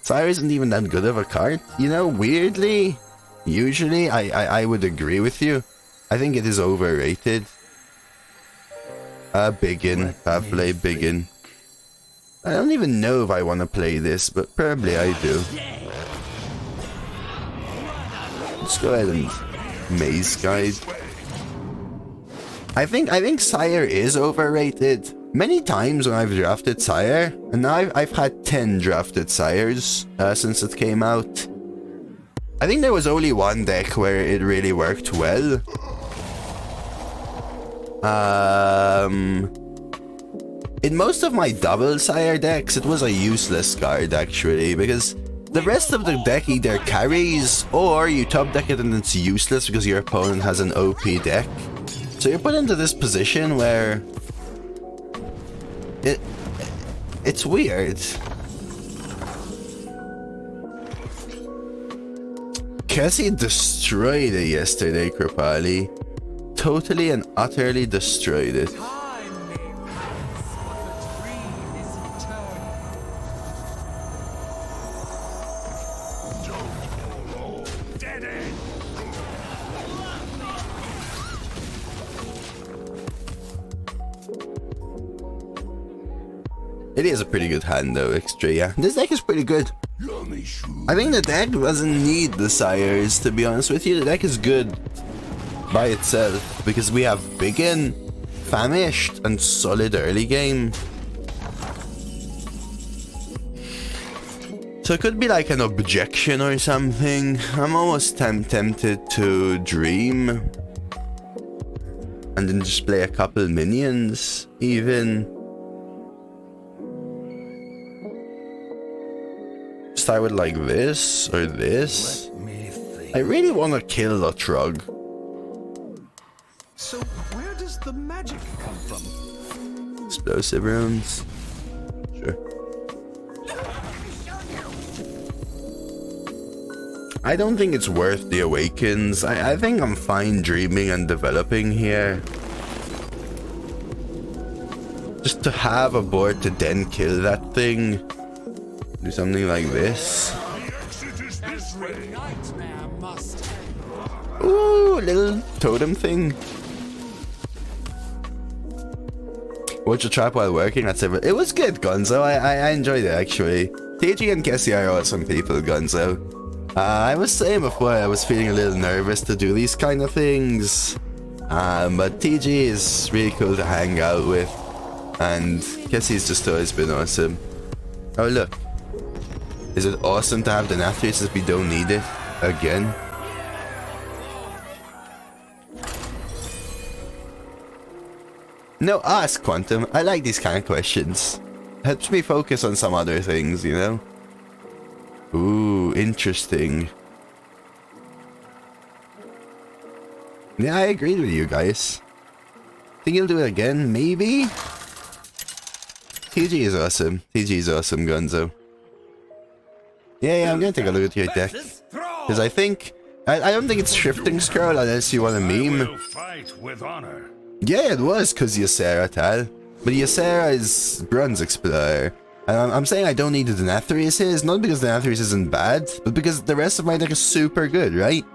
Sire isn't even that good of a card. You know, weirdly, usually I would agree with you. I think it is overrated. Biggin. Play Biggin. I don't even know if I want to play this, but probably I do. Let's go ahead and Maze Guide. I think Sire is overrated. Many times when I've drafted Sire, and now I've had 10 drafted Sires since it came out. I think there was only one deck where it really worked well. In most of my double Sire decks, it was a useless card actually, because the rest of the deck either carries, or you top deck it and it's useless because your opponent has an OP deck. So you're put into this position where it's weird. Cassie destroyed it yesterday, Kripali. Totally and utterly destroyed it. It is a pretty good hand though, Extra, yeah. This deck is pretty good. I think the deck doesn't need the Sires, to be honest with you. The deck is good by itself, because we have Biggin, Famished, and solid early game. So it could be like an objection or something. I'm almost tempted to Dream. And then just play a couple minions, even. Start with like this or this. I really want to kill the Trug. So where does the magic come from? Explosive rounds. Sure. I don't think it's worth the Awakens. I think I'm fine dreaming and developing here. Just to have a board to then kill that thing. Do something like this. Ooh, little totem thing. Watch a trap while working, that's it. It was good, Gonzo. I enjoyed it actually. TG and Kessie are awesome people, Gonzo. I was saying before I was feeling a little nervous to do these kind of things. But TG is really cool to hang out with. And Kessie's just always been awesome. Oh look. Is it awesome to have Denathriuses if we don't need it again? No, ask Quantum. I like these kind of questions. Helps me focus on some other things, you know? Ooh, interesting. Yeah, I agreed with you guys. Think you'll do it again? Maybe? TG is awesome. TG is awesome, Gonzo. Yeah, I'm gonna take a look at your deck. Because I think... I don't think it's Shifting Scroll unless you want a meme. Yeah, it was because Ysera, Tal. But Ysera is Bronze Explorer. And I'm saying I don't need the Denathriuses, not because Denathrius isn't bad, but because the rest of my deck is super good, right?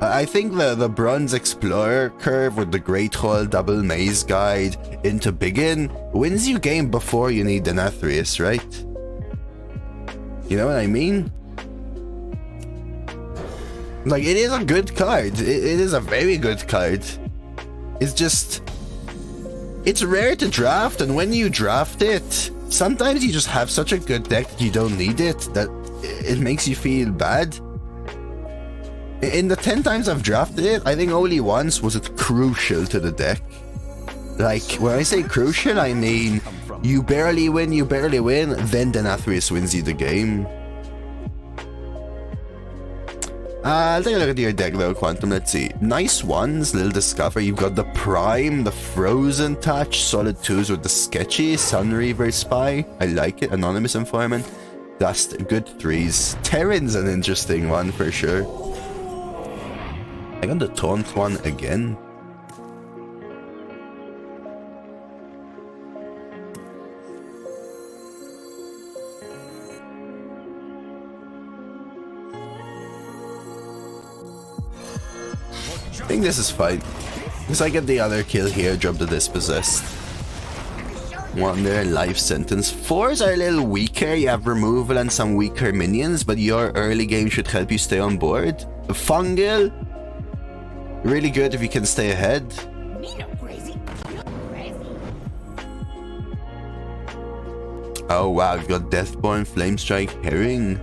I think the Bronze Explorer curve with the Great Hall double Maze Guide into Biggin wins you game before you need Denathrius, right? You know what I mean? Like, it is a good card. It is a very good card. It's just... it's rare to draft, and when you draft it, sometimes you just have such a good deck that you don't need it, that it makes you feel bad. In the 10 times I've drafted it, I think only once was it crucial to the deck. Like, when I say crucial, I mean you barely win, then Denathrius wins you the game. I'll take a look at your deck though, Quantum. Let's see. Nice ones, little discover. You've got the Prime, the Frozen Touch, solid 2s with the Sketchy, Sunreaver Spy. I like it. Anonymous Informant. Dust, good 3s. Terran's an interesting one for sure. I got the Taunt one again. I think this is fine. Because I get the other kill here, drop the Dispossessed. Wonder, life sentence. 4s are a little weaker, you have removal and some weaker minions, but your early game should help you stay on board. Fungal, really good if you can stay ahead. Oh wow, you've got Deathborn, Flamestrike, Herring.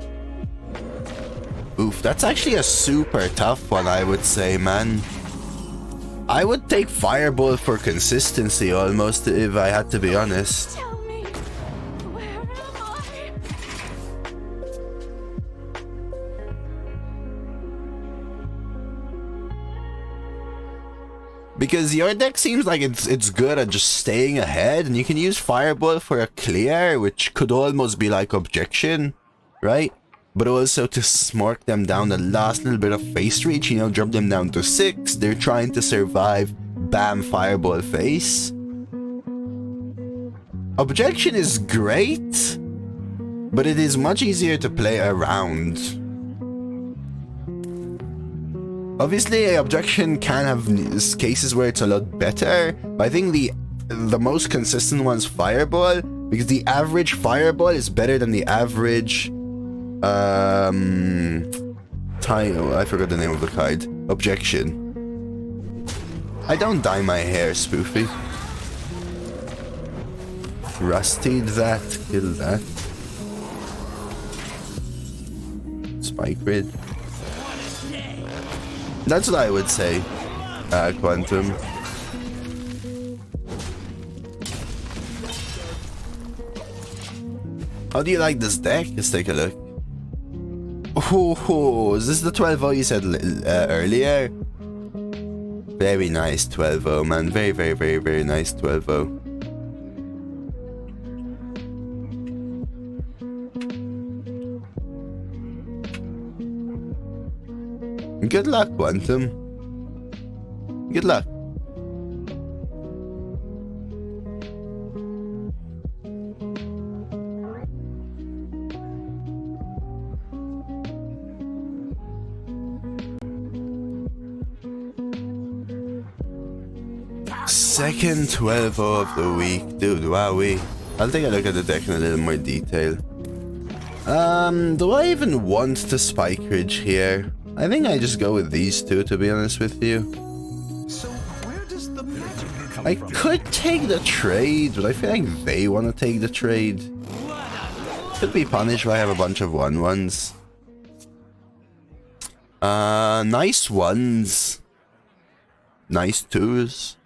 Oof, that's actually a super tough one, I would say, man. I would take Fireball for consistency almost, if I had to be honest. Tell me, where am I? Because your deck seems like it's good at just staying ahead, and you can use Fireball for a clear, which could almost be like Objection, right? But also to smork them down the last little bit of face reach, you know, drop them down to 6. They're trying to survive. Bam, Fireball face. Objection is great, but it is much easier to play around. Obviously, Objection can have cases where it's a lot better, but I think the most consistent one's Fireball, because the average Fireball is better than the average I forgot the name of the card. Objection. I don't dye my hair, Spoofy. Rusty that, kill that. Spike Grid. That's what I would say, Quantum. How do you like this deck? Let's take a look. Oh, is this the 12-0 you said earlier? Very nice 12-0, man. Very, very, very, very nice 12-0. Good luck, Quantum. Good luck. Second 12-0 of the week. Dude, wowee. I'll take a look at the deck in a little more detail. Do I even want to Spike Ridge here? I think I just go with these two, to be honest with you. So where does the magic come I from? could take the trade, but I feel like they want to take the trade. Could be punished if I have a bunch of 1/1s. Nice 1s. Nice 2s.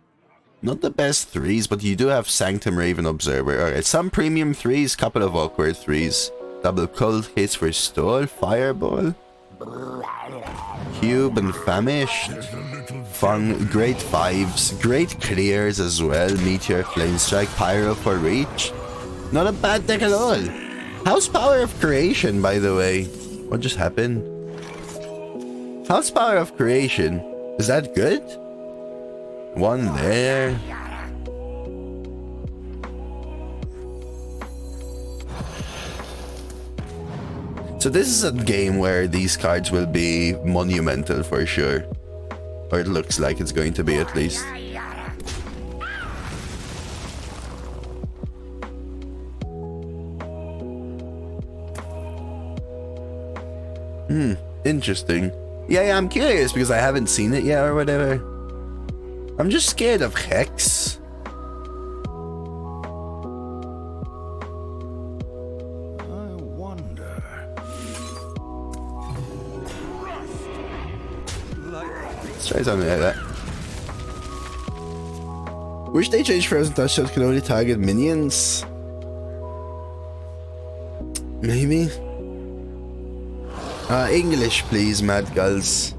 Not the best 3s, but you do have Sanctum Raven Observer. Alright, some premium 3s, couple of awkward 3s. Double Cold Case for Stall, Fireball. Cube and Famished. Fun, great 5s, great clears as well. Meteor, Flamestrike, Pyro for Reach. Not a bad deck at all. How's Power of Creation, by the way? What just happened? How's Power of Creation? Is that good? One there. So this is a game where these cards will be monumental for sure. Or it looks like it's going to be at least. Interesting. Yeah, I'm curious because I haven't seen it yet or whatever. I'm just scared of Hex. Let's try something like that. Wish they changed frozen touchdowns can only target minions. Maybe. English, please, mad girls.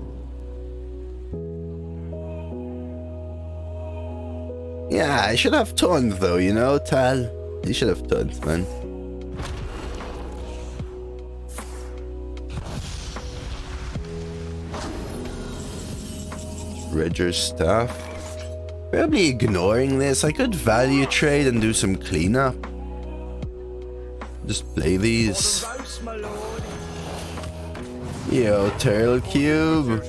Yeah, I should have taunt though, you know, Tal. You should have taunt, man. Redger's staff. Probably ignoring this. I could value trade and do some cleanup. Just play these. Yo, Turtle Cube.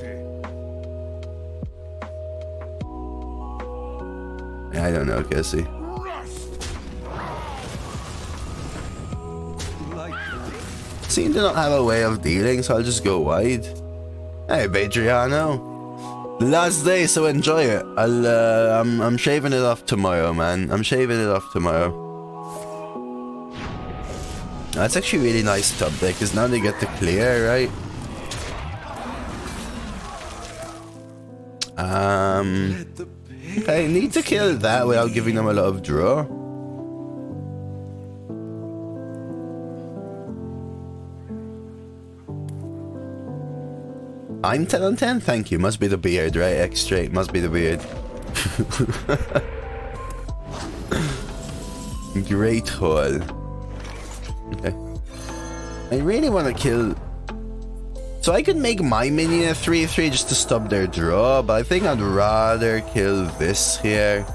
I don't know, Cassie. Seem to not have a way of dealing, so I'll just go wide. Hey, Badriano. The last day, so enjoy it. I'm shaving it off tomorrow, man. I'm shaving it off tomorrow. That's actually really nice top deck, because now they get to clear, right? Okay, need to kill that without giving them a lot of draw. I'm 10 on 10? Thank you. Must be the beard, right? X straight. Must be the beard. Great haul. Okay. I really want to kill... So I could make my minion a 3/3 just to stop their draw, but I think I'd rather kill this here.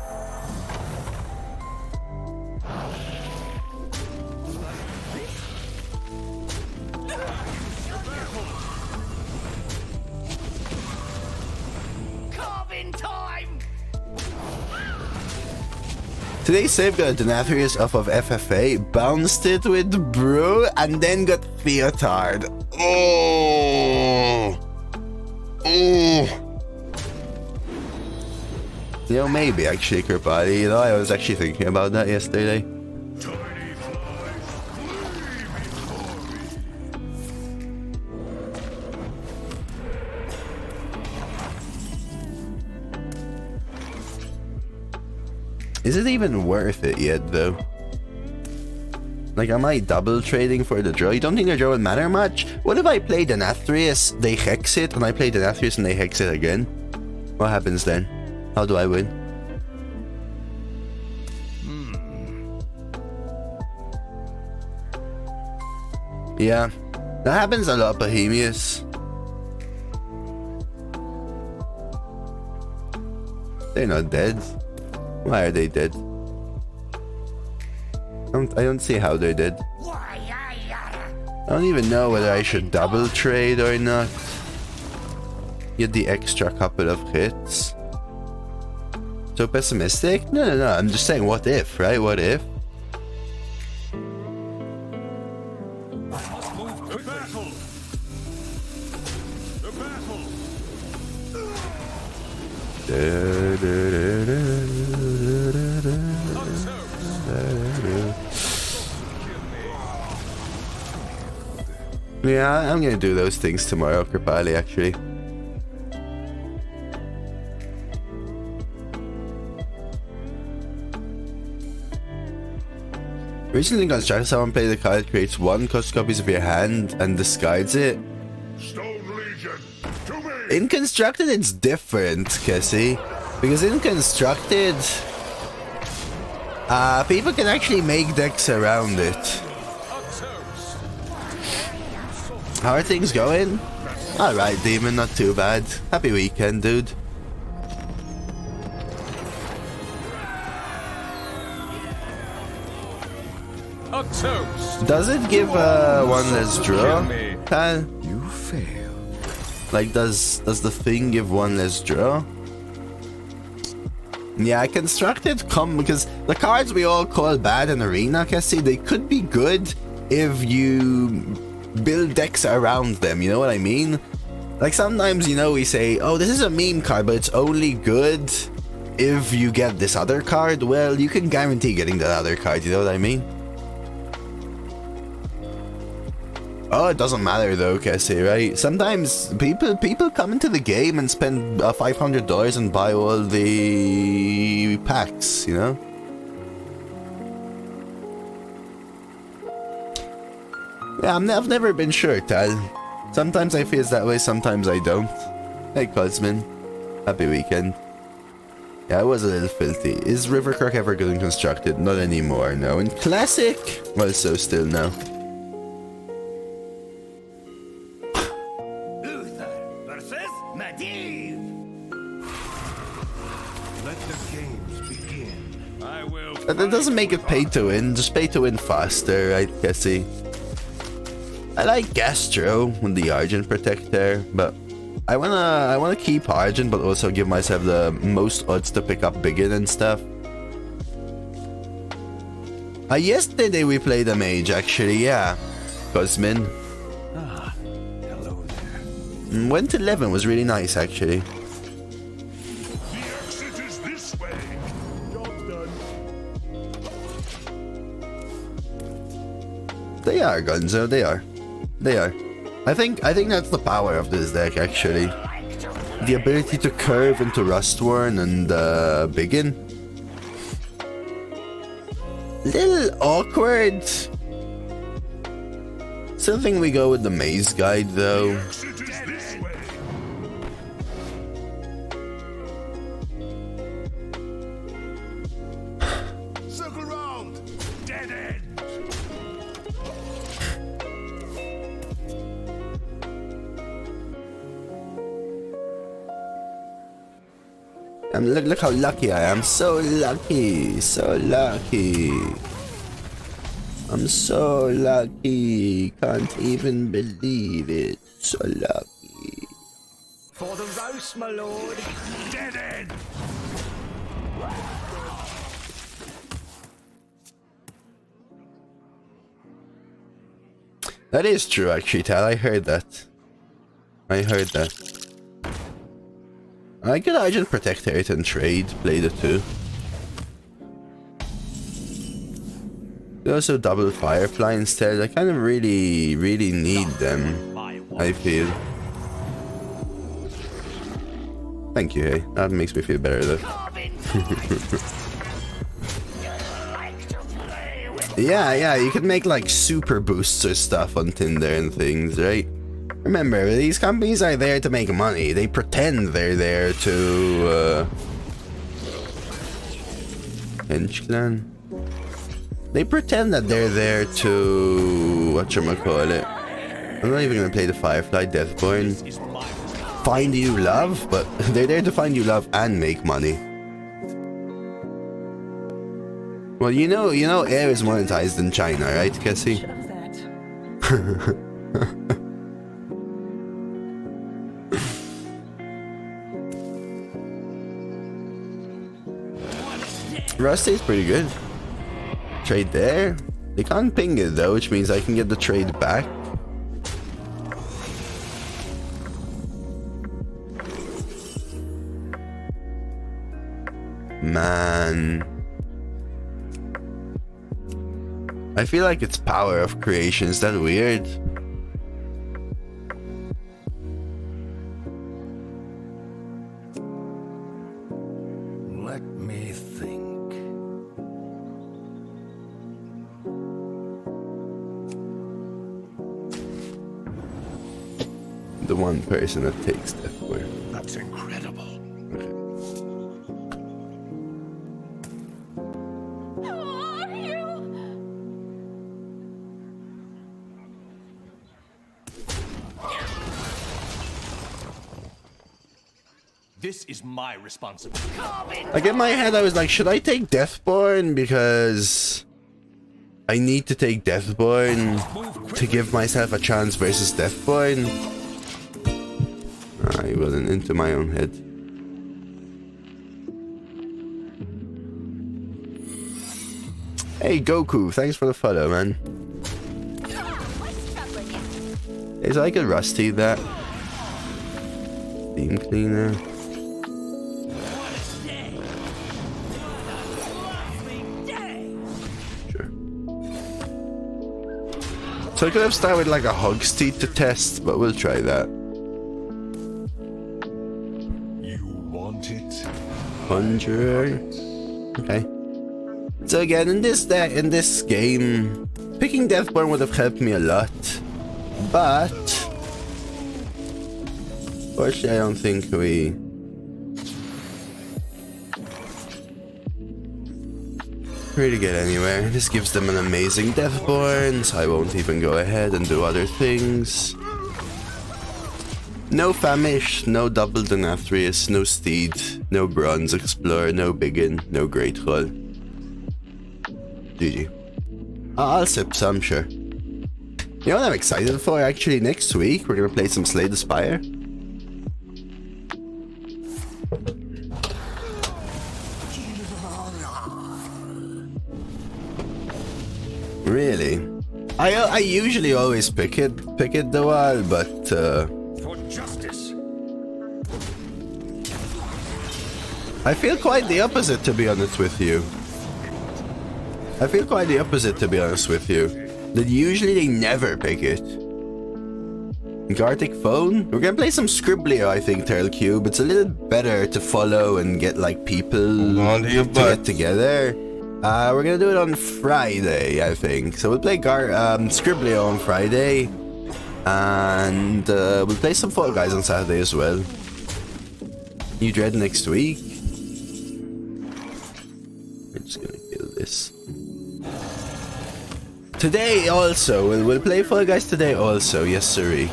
Today Save got a Denathrius off of FFA, bounced it with Brew, and then got Theotard. Oh! Oh! You know, maybe actually, Kirpali. You know, I was actually thinking about that yesterday. Is it even worth it yet, though? Like, am I double trading for the draw? You don't think the draw would matter much? What if I play Denathrius, they hex it, and I play Denathrius and they hex it again? What happens then? How do I win? Yeah, that happens a lot, Bohemius. They're not dead. Why are they dead? I don't see how they're dead. I don't even know whether I should double trade or not. Get the extra couple of hits. So pessimistic? No. I'm just saying, what if, right? What if? Yeah, I'm gonna do those things tomorrow, Kripali, actually. Recently constructed, someone played the card that creates 1 cost copies of your hand and discards it. Stone Legion, to me! In constructed, it's different, Cassie. Because in constructed, people can actually make decks around it. How are things going? Alright, Demon, not too bad. Happy weekend, dude. Does it give one less draw? Kyle? You fail. Like, does the thing give one less draw? Yeah, constructed come because the cards we all call bad in Arena, Cassie, they could be good if you build decks around them, you know what I mean? Like sometimes, you know, we say, oh, this is a meme card, but it's only good if you get this other card. Well, you can guarantee getting that other card, you know what I mean? Oh, it doesn't matter though, Cassie, right? Sometimes people come into the game and spend $500 and buy all the packs, you know? Yeah, I've never been sure, Tal. Sometimes I feel that way, sometimes I don't. Hey, Cosmin. Happy weekend. Yeah, I was a little filthy. Is Rivercrook ever good and constructed? Not anymore, no. In Classic? Well, so still no. Uther versus Medivh. Let the games begin. I will. That doesn't make it pay to win, just pay to win faster, right, Cassie? I like Gastro with the Argent Protector, but I wanna keep Argent, but also give myself the most odds to pick up Biggin and stuff. Yesterday we played a mage, actually, yeah. Cosmin. Ah, hello there. Went 11 was really nice, actually. The exit is this way. Job's done. They are, Gonzo, they are. They are. I think that's the power of this deck, actually. The ability to curve into Rustworn and Biggin. Little awkward. Still think we go with the Maze Guide, though. Exit is this way. Circle round. Dead end. Look how lucky I am. So lucky. So lucky. I'm so lucky. Can't even believe it. So lucky. For the roast, my lord. Dead end. That is true, actually, Tal. I heard that. I heard that. I could Argent Protector it and trade, play the two. Could also double Firefly instead. I kind of really need them, I feel. Thank you, hey. That makes me feel better though. Yeah, you could make like super boosts or stuff on Tinder and things, right? Remember, these companies are there to make money. They pretend they're there to Hench Clan. They pretend that they're there to whatchamacallit. I'm not even gonna play the Firefly Deathborn. Find you love, but they're there to find you love and make money. Well, you know air is monetized in China, right, Cassie? Rusty is pretty good. Trade there. They can't ping it though, which means I can get the trade back. Man. I feel like it's power of creation. Is that weird? Let me think. The one person that takes that for. That's incredible. Who are you? This is my responsibility. Like in my head I was like, should I take Deathborn? Because I need to take Deathborn to give myself a chance versus Deathborn. I wasn't into my own head. Hey Goku, thanks for the follow, man. Is I could Rusty that. Steam cleaner. Sure. So I could have started with like a Hog's Teeth to test, but we'll try that. You want it? Conjurer. Okay. So again, in this game, picking Deathborn would have helped me a lot, but unfortunately, I don't think we really get anywhere. This gives them an amazing Deathborn, so I won't even go ahead and do other things. No Famish, no double Denathrius, no Steed, no Bronze Explorer, no Biggin, no Great Troll. GG. I'll sip some, sure. You know what I'm excited for? Actually, next week we're gonna play some Slay the Spire. Really? I usually always pick it the while, but For justice. I feel quite the opposite, to be honest with you. That usually they never pick it. Gartic Phone? We're gonna play some Scriblio, I think, Turtle Cube. It's a little better to follow and get like people to get together. We're gonna do it on Friday, I think. So we'll play Scriblio on Friday. And we'll play some Fall Guys on Saturday as well. New Dread next week. I'm just gonna kill this. Today also, we'll play Fall Guys today also. Yes sirree.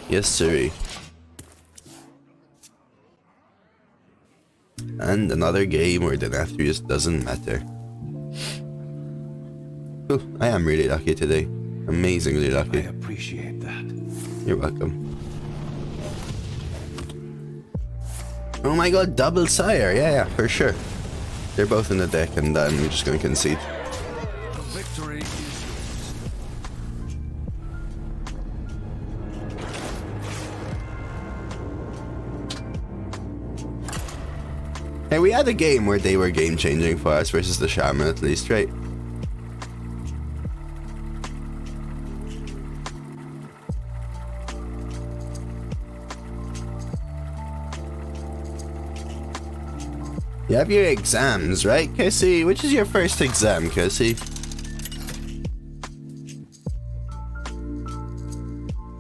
Yes sirree. And another game where Denathrius doesn't matter. Ooh, I am really lucky today. Amazingly lucky. I appreciate that. You're welcome. Oh my god, double Sire. Yeah, for sure. They're both in the deck and then we're just gonna concede. Victory is Hey, we had a game where they were game changing for us versus the Shaman at least, right? You have your exams, right, Cassie? Which is your first exam, Cassie?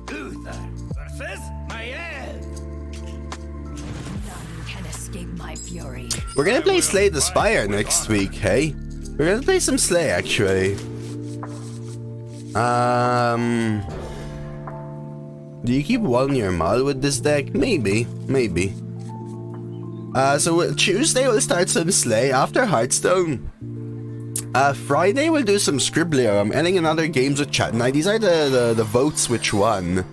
Uther versus Mael. None can escape my fury. We're gonna play Slay the Spire next week, hey? We're gonna play some Slay, actually. Do you keep one your Maul with this deck? Maybe. So Tuesday we'll start some Slay after Hearthstone. Friday we'll do some Scriblio. I'm ending another games with chat night. These are the votes which won.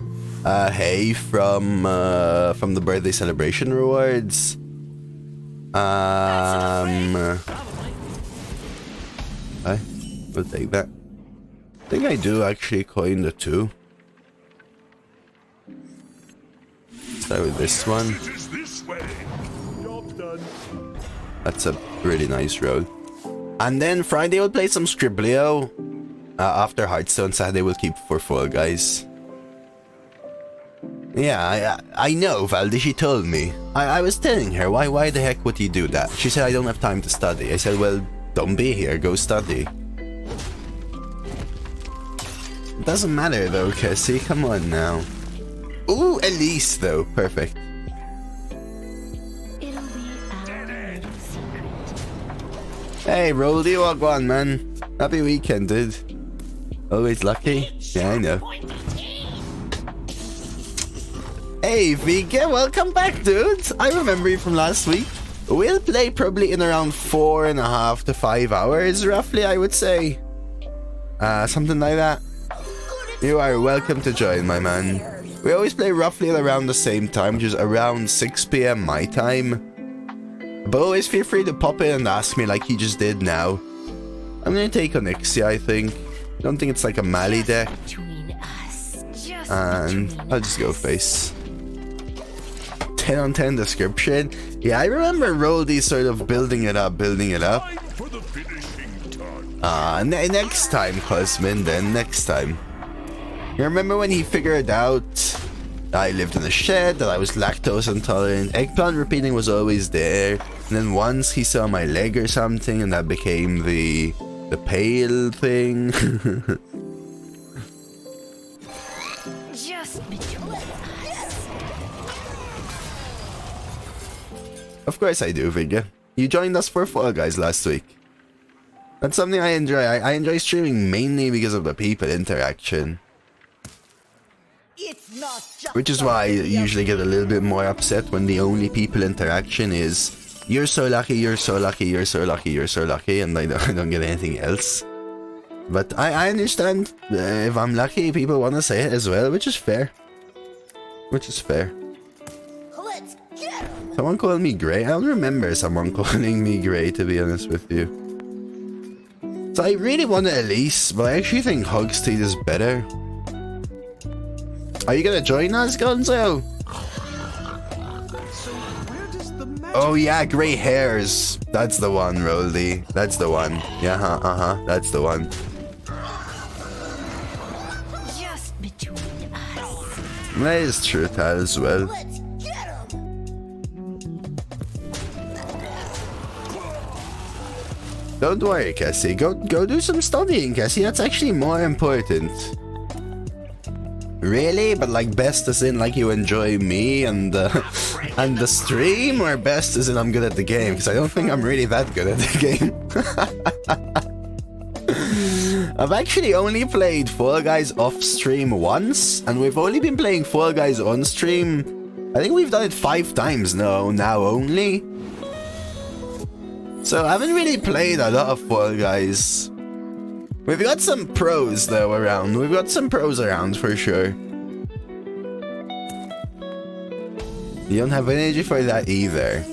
Hey, from the birthday celebration rewards. We'll take that. I think I do actually coin the two. Start with this one. It is this way. Job done. That's a really nice road. And then Friday we'll play some Scriblio. After Hearthstone. Saturday we'll keep for Fall Guys. Yeah, I know, Valdi, she told me. I was telling her, why the heck would you do that? She said, I don't have time to study. I said, well, don't be here, go study. It doesn't matter though, Cassie, come on now. Ooh, Elise though, perfect. It'll be our little secret. Hey, Roldy, wagwan, man. Happy weekend, dude. Always lucky? Yeah, I know. Hey, Vika, welcome back, dude. I remember you from last week. We'll play probably in around 4.5 to 5 hours, roughly, I would say. Something like that. You are welcome to join, my man. We always play roughly at around the same time, which is around 6 PM my time. But always feel free to pop in and ask me like you just did now. I'm gonna take Onyxia, I think. I don't think it's like a Mali deck. Between us. Just And between I'll just go us. face. 10 on 10 description. Yeah, I remember Roldy sort of building it up. Time for the finishing touch. Next time, Cosmin, then next time. You remember when he figured out I lived in a shed, that I was lactose intolerant? Eggplant repeating was always there. And then once he saw my leg or something, and that became the pale thing. Just between us. Of course I do, Vigga. You joined us for Fall Guys last week. That's something I enjoy. I enjoy streaming mainly because of the people interaction. It's not just Which is why I usually get a little bit more upset when the only people interaction is you're so lucky, you're so lucky, you're so lucky, you're so lucky, and I don't get anything else. But I understand if I'm lucky, people want to say it as well, which is fair. Which is fair. Let's get him. Someone called me Grey? I don't remember someone calling me Grey, to be honest with you. So I really want Elise, but I actually think Hogsteed is better. Are you gonna join us, Gonzo? Oh yeah, grey hairs. That's the one, Roldy. That's the one. Yeah, that's the one. Just between us. That is true, that as well. Let's get him. Don't worry, Cassie. Go do some studying, Cassie. That's actually more important. Really? But like best as in like you enjoy me and the stream, or best as in I'm good at the game? Because I don't think I'm really that good at the game. I've actually only played Fall Guys off stream once, and we've only been playing Fall Guys on stream. I think we've done it 5 times now only. So I haven't really played a lot of Fall Guys. We've got some pros though around. We've got some pros around for sure. You don't have energy for that either.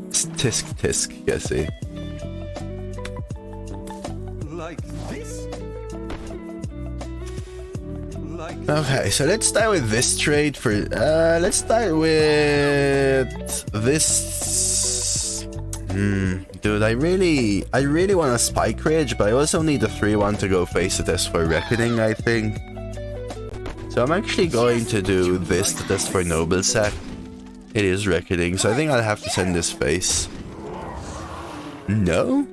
Tisk, Cassie. Like this? Like Okay, so let's start with this trade for. Let's start with this. Dude, I really want a Spike Rage, but I also need a 3-1 to go face the test for Reckoning, I think. So I'm actually going to do this to test for Noble Sack. It is Reckoning, so I think I'll have to send this face. No?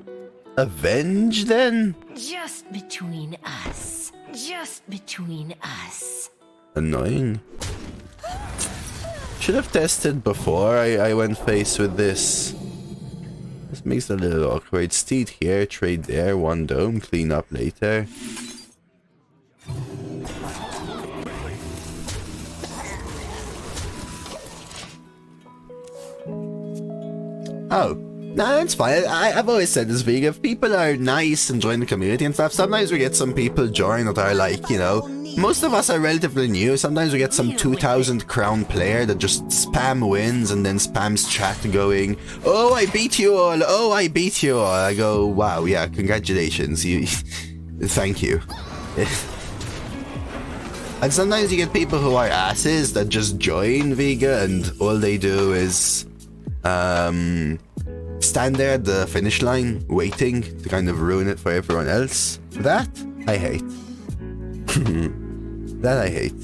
Avenge then? Just between us. Just between us. Annoying. Should have tested before I went face with this. This makes it a little awkward. Steed here, trade there, 1 dome, clean up later. Oh, no, that's fine. I've always said this, Vega. If people are nice and join the community and stuff, sometimes we get some people join that are like, you know, most of us are relatively new. Sometimes we get some 2000 crown player that just spam wins and then spams chat going, oh, I beat you all. Oh, I beat you all. I go, wow, yeah, congratulations. Thank you. And sometimes you get people who are asses that just join Vega and all they do is stand there at the finish line waiting to kind of ruin it for everyone else. That I hate. That I hate.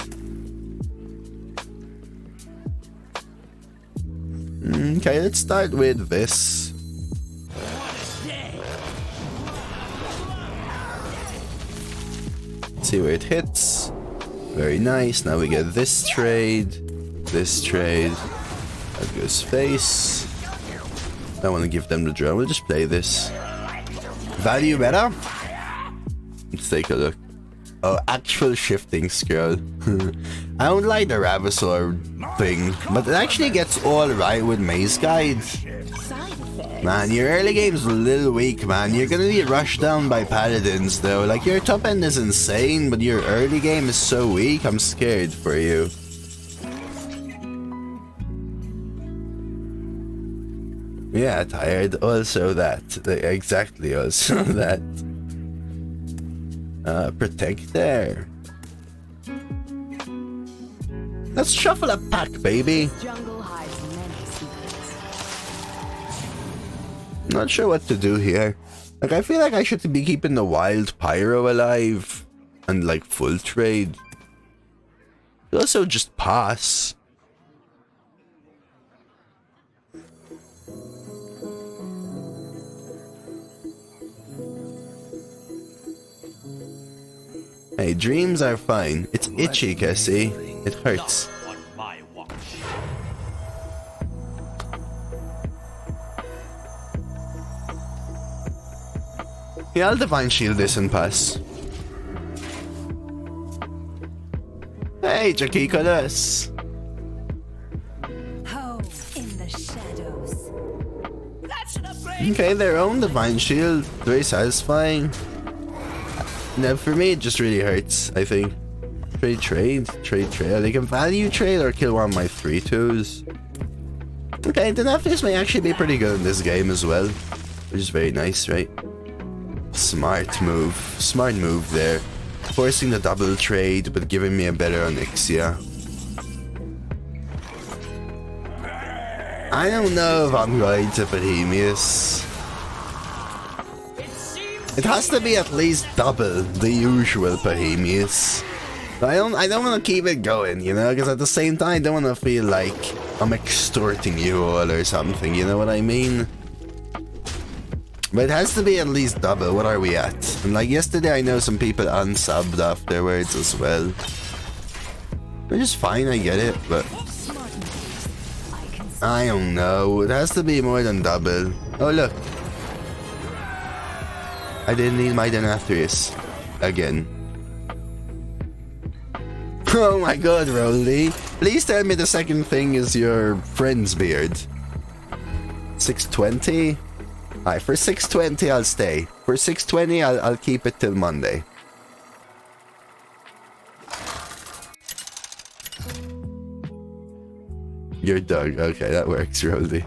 Okay, let's start with this. See where it hits. Very nice. Now we get this trade. This trade. That goes face. I want to give them the draw. We'll just play this. Value better? Let's take a look. Oh, actual shifting scroll. I don't like the Ravasaur thing, but it actually gets all right with Maze Guide. Man, your early game's a little weak, man. You're gonna be rushed down by Paladins, though. Like, your top end is insane, but your early game is so weak, I'm scared for you. Yeah, tired. Also that. Exactly, also that. Protector. Let's shuffle a pack, baby. Not sure what to do here. Like, I feel like I should be keeping the wild pyro alive and like full trade. Could also just pass. Hey, dreams are fine. It's itchy, Cassie. It hurts. On my watch. Yeah, I'll Divine Shield this and pass. Hey, Jakikolas. Home in the shadows. That's an upgrade. Okay, their own Divine Shield. Very satisfying. No, for me, it just really hurts, I think. Trade. They can value trade or kill one of my 3/2s. Okay, Denathrius may actually be pretty good in this game as well. Which is very nice, right? Smart move there. Forcing the double trade, but giving me a better Onyxia. I don't know if I'm going to Bohemius. It has to be at least double the usual Bohemius. I don't want to keep it going, you know, because at the same time I don't want to feel like I'm extorting you all or something, you know what I mean? But it has to be at least double. What are we at? And like yesterday, I know some people unsubbed afterwards as well. Which is fine, I get it, but I don't know. It has to be more than double. Oh look, I didn't need my Denathrius again. Oh my god, Rolly. Please tell me the second thing is your friend's beard. 620? Alright, for 620 I'll stay. For 620 I'll keep it till Monday. You're Doug. Okay, that works, Rolly.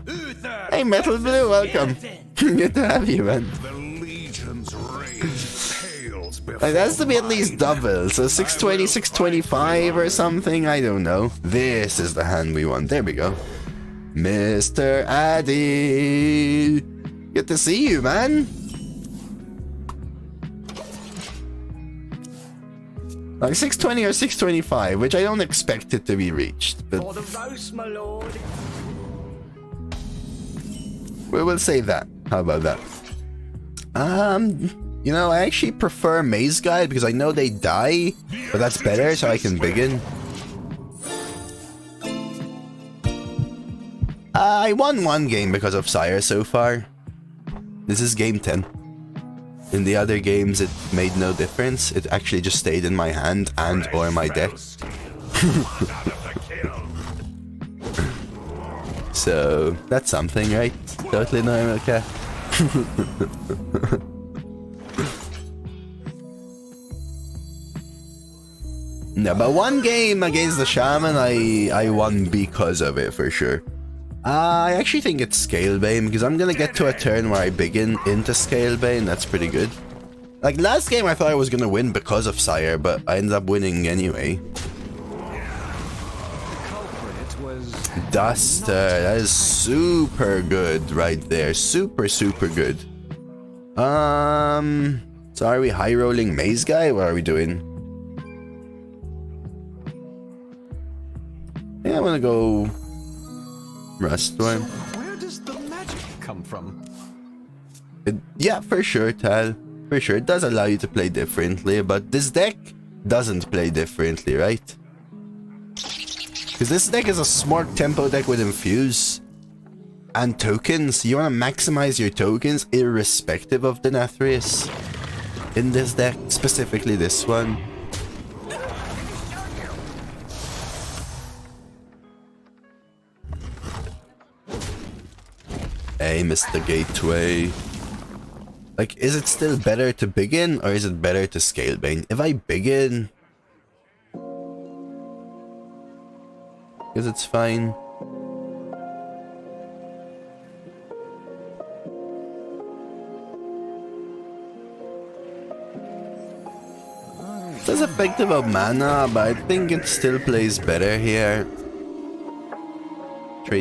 Hey, Metal Blue, welcome. Good to have you, man. It has to be at least double, so 620, 625 or something, I don't know. This is the hand we want. There we go. Mr. Addy. Good to see you, man. Like 620 or 625, which I don't expect it to be reached. But For the roast, my lord. we will say that. How about that? You know, I actually prefer Maze Guide because I know they die, but that's better, so I can begin. I won one game because of Sire so far. This is game 10. In the other games, it made no difference. It actually just stayed in my hand and or my deck. So, that's something, right? Totally normal, okay. No, but one game against the Shaman, I won because of it, for sure. I actually think it's Scalebane, because I'm gonna get to a turn where I begin into Scalebane. That's pretty good. Like, last game I thought I was gonna win because of Sire, but I ended up winning anyway. Duster, that is super good right there. Super, super good. So are we high rolling Maze Guy? What are we doing? Yeah, I wanna go Rust one. Where does the magic come from? Yeah, for sure, Tal. For sure, it does allow you to play differently, but this deck doesn't play differently, right? Because this deck is a smart tempo deck with Infuse and tokens. You want to maximize your tokens irrespective of Denathrius. In this deck, specifically this one. Hey, Mr. Gateway. Like, is it still better to begin or is it better to Scalebane? If I begin, because it's fine. It's effective of mana, but I think it still plays better here.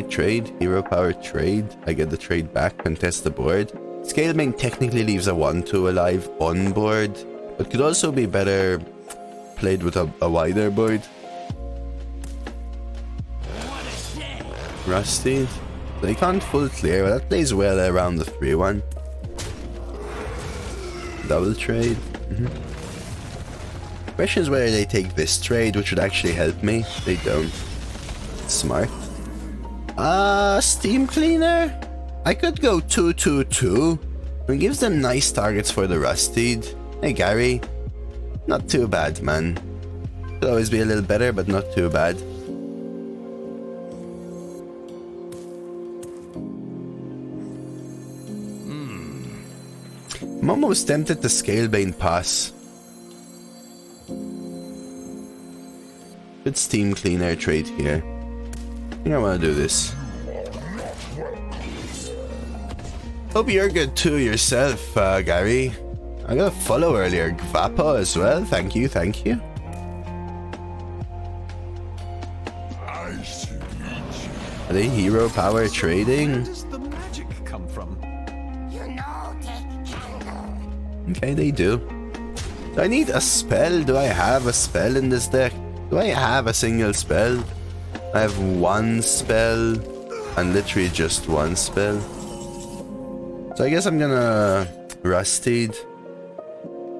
Trade, hero power trade. I get the trade back, contest the board. Scalebane technically leaves a 1/2 alive on board, but could also be better played with a wider board. Rusty. They can't full clear, but that plays well around the 3-1. Double trade. Question is whether they take this trade, which would actually help me. They don't. Smart. Steam Cleaner? I could go 2-2-2. It gives them nice targets for the Rusted. Hey Gary. Not too bad, man. Could always be a little better, but not too bad. I'm almost tempted to Scalebane pass. Good Steam Cleaner trade here. I think I want to do this. Hope you're good too yourself, Gary. I got a follow earlier. Gvapo as well. Thank you, thank you. Are they hero power trading? Where does the magic come from? Okay, they do. Do I need a spell? Do I have a spell in this deck? Do I have a single spell? I have one spell and literally just one spell. So I guess I'm gonna Rusted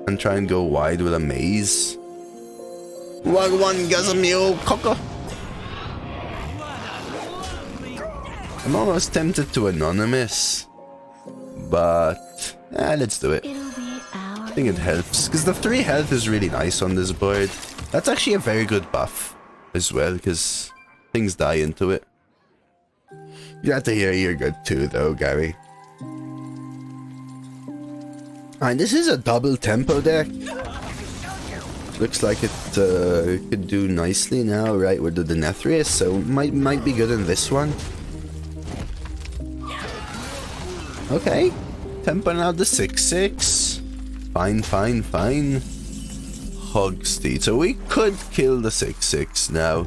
and try and go wide with a maze. Wagwan Gazamio Coco. I'm almost tempted to Anonymous, but let's do it. I think it helps because the 3 health is really nice on this board. That's actually a very good buff as well because things die into it. Glad to hear you're good too though, Gary. And this is a double tempo deck. Looks like it could do nicely now, right, with the Denathrius, so might be good in this one. Okay, tempo now the 6-6. Fine. Hogsteed. So we could kill the 6-6 now.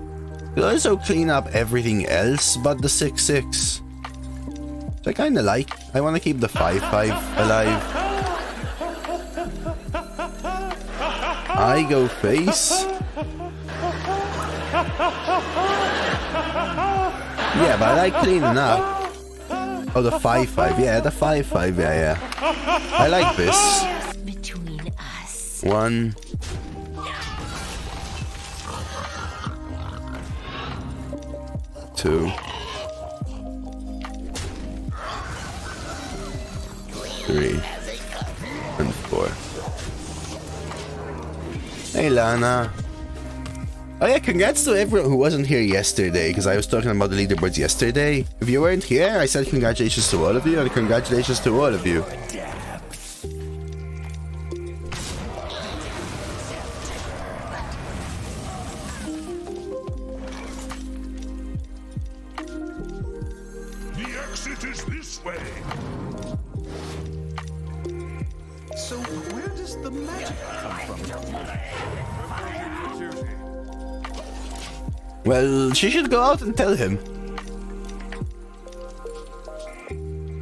Could also clean up everything else but the 6-6. Which I kinda like. I wanna keep the 5-5 alive. I go face. Yeah, but I like cleaning up. Oh, the 5-5. Yeah, the 5-5. Yeah. I like this. Between us. 1. 2. 3. And 4. Hey, Lana. Oh yeah, congrats to everyone who wasn't here yesterday, because I was talking about the leaderboards yesterday. If you weren't here, I said congratulations to all of you, and congratulations to all of you. The exit is this way. So where does the magic come from? Well, she should go out and tell him.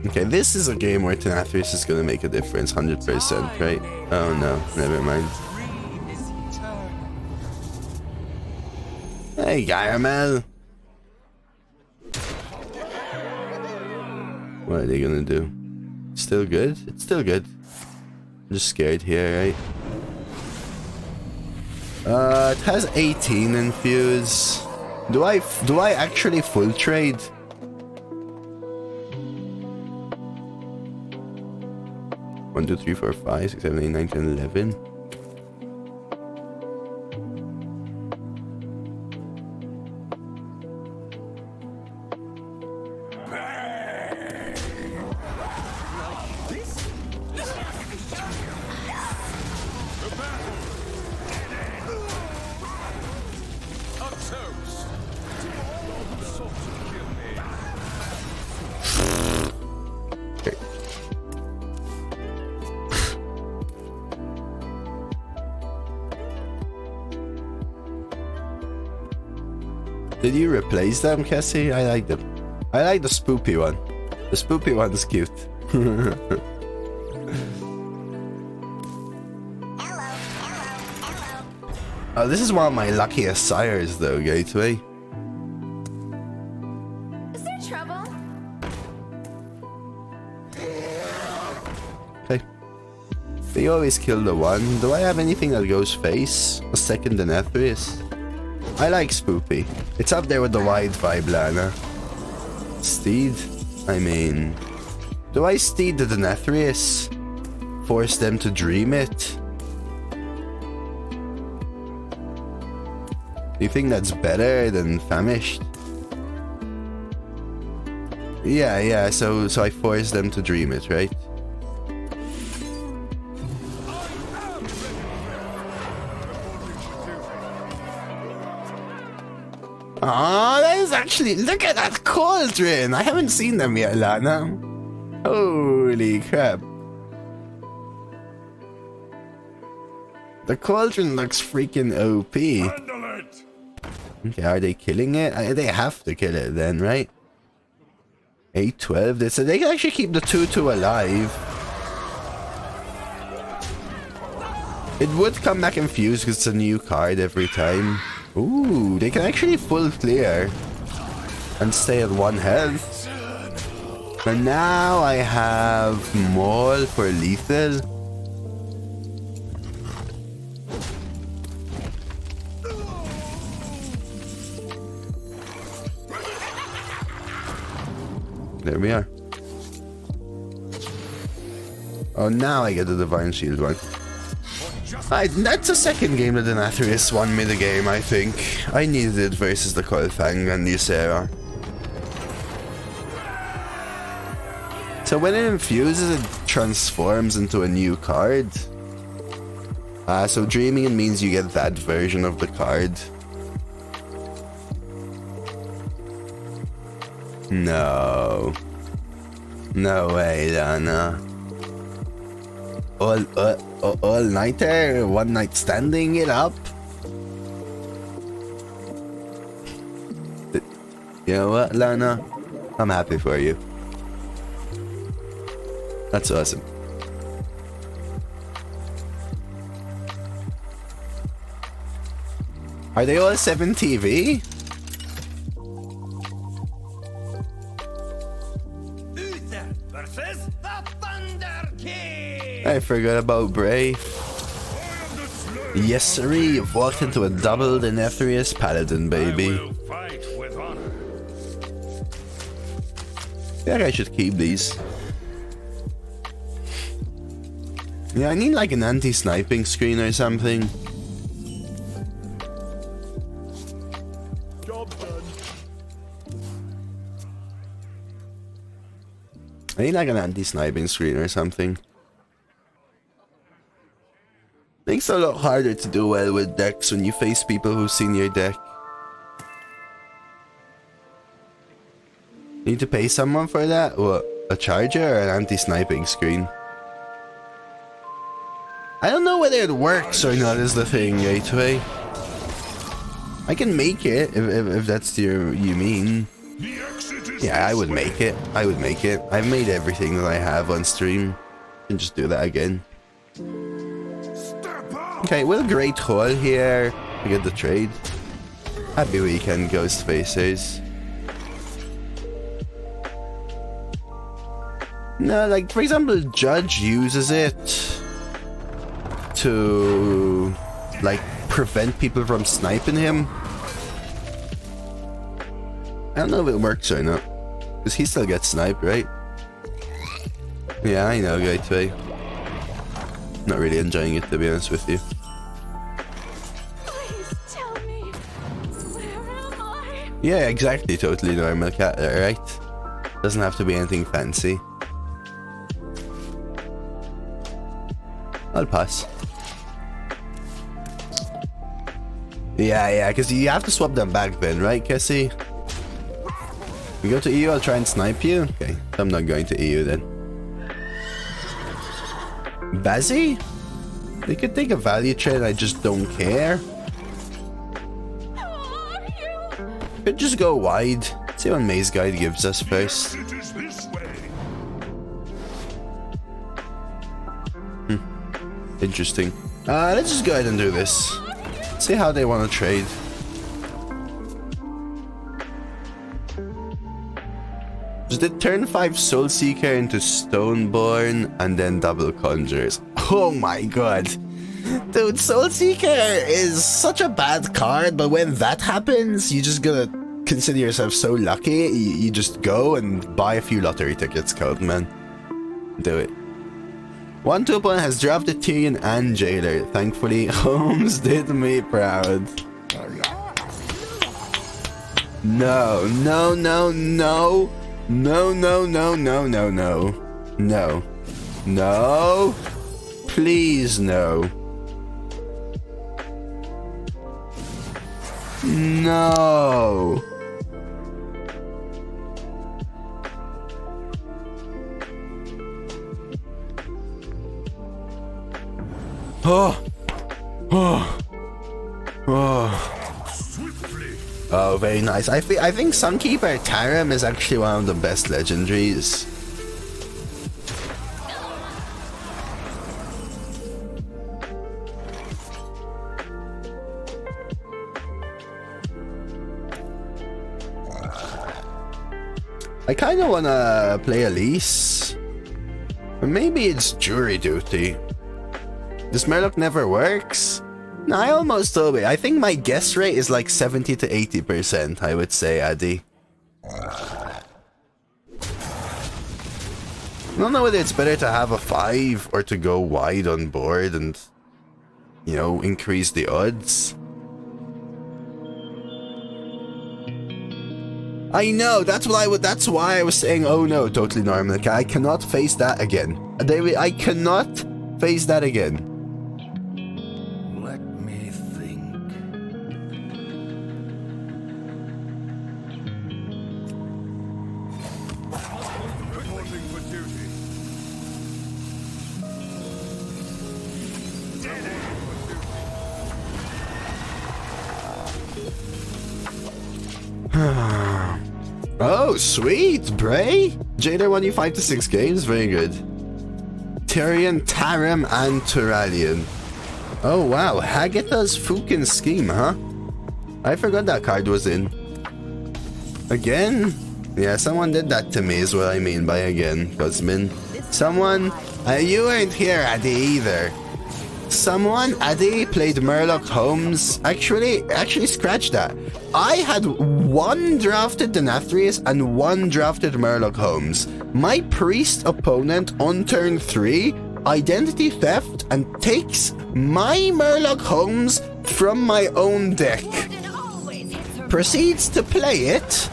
Okay, this is a game where Denathrius is gonna make a difference, 100%, right? Oh no, never mind. Hey, Garamel. What are they gonna do? Still good? It's still good. I'm just scared here, right? It has 18 infuse. Do I actually full trade? One, 2, 3, 4, 5, 6, 7, 8, 9, 10, 11. Did you replace them, Cassie? I like them. I like the spoopy one. The spoopy one is cute. Oh, this is one of my luckiest sires, though, Gateway. Is there They always kill the one. Do I have anything that goes face? A second Denathrius? I like Spoopy. It's up there with the wide vibe, Lana. Steed? I mean... Do I steed the Denathrius? Force them to dream it? Do you think that's better than Famished? Yeah, so I force them to dream it, right? Oh, that is actually... Look at that cauldron! I haven't seen them yet, Lana. Holy crap. The cauldron looks freaking OP. Okay, are they killing it? They have to kill it then, right? 8-12. So they can actually keep the 2-2 alive. It would come back infused because it's a new card every time. Ooh, they can actually full clear and stay at 1 health. And now I have Maul for lethal. There we are. Oh, now I get the Divine Shield one. Right, that's the second game that Denathrius won me the game, I think. I needed it versus the Coilfang and the Ysera. So when it infuses, it transforms into a new card. So dreaming it means you get that version of the card. No. No way, Lana. All-nighter? One night standing it up? You know what, Lana? I'm happy for you. That's awesome. Are they all 7 TV? Uther versus the Thunder King. I forgot about Bray. Yes, sir. You've walked into a double Denathrius Paladin, baby. I will fight with honor. I think I should keep these. Yeah, I need like an anti-sniping screen or something. Job done. I need like an anti-sniping screen or something. Makes it a lot harder to do well with decks when you face people who've seen your deck. Need to pay someone for that? What? A charger or an anti-sniping screen? I don't know whether it works or not is the thing, Gateway. I can make it, if that's you mean. Yeah, I would make it. I would make it. I've made everything that I have on stream. I can just do that again. Okay, we'll Great Hall here to get the trade. Happy weekend, Ghost Facers. No, like, for example, Judge uses it to, like, prevent people from sniping him. I don't know if it works or not. Because he still gets sniped, right? Yeah, I know, Gateway. Not really enjoying it, to be honest with you. Please tell me, where am I? Yeah, exactly. Totally normal cat, right? Doesn't have to be anything fancy. I'll pass. Yeah, because you have to swap them back then, right, Cassie? We go to EU, I'll try and snipe you? Okay, I'm not going to EU then. Bazzy? They could take a value trade, I just don't care. Could just go wide. See what Maze Guide gives us first. Interesting. Let's just go ahead and do this. See how they want to trade. Just did turn 5 Soul Seeker into Stoneborn and then double Conjures. Oh my god. Dude, Soulseeker is such a bad card, but when that happens, you just gotta consider yourself so lucky. You just go and buy a few lottery tickets, Code Man. Do it. 121 has drafted Tyrion and Jailer. Thankfully, Holmes did me proud. No, no, no, no. No, no, no, no, no, no. No. No. Please, no. No. Oh. Oh. Oh. Oh, very nice. I think Sunkeeper Tarim is actually one of the best legendaries. I kind of want to play Elise. Or maybe it's Jury Duty. This Murloc never works? No, I almost told it. I think my guess rate is like 70 to 80%, I would say, Addy. I don't know whether it's better to have a 5 or to go wide on board and, you know, increase the odds. I know, that's why I was saying, oh no, totally normal. I cannot face that again. I cannot face that again. Let me think. Reporting for duty. Oh, sweet, Bray! Jader won you 5 to 6 games, very good. Tyrion, Tarim, and Turalian. Oh wow, Hagatha's Fukin scheme, huh? I forgot that card was in. Again? Yeah, someone did that to me is what I mean by again, Guzman. Someone... you weren't here, Addy, either. Someone, Addy, played Murloc Holmes. Actually, scratch that. I had 1 drafted Denathrius and 1 drafted Murloc Holmes. My priest opponent on turn 3 identity theft and takes my Murloc Holmes from my own deck. Proceeds to play it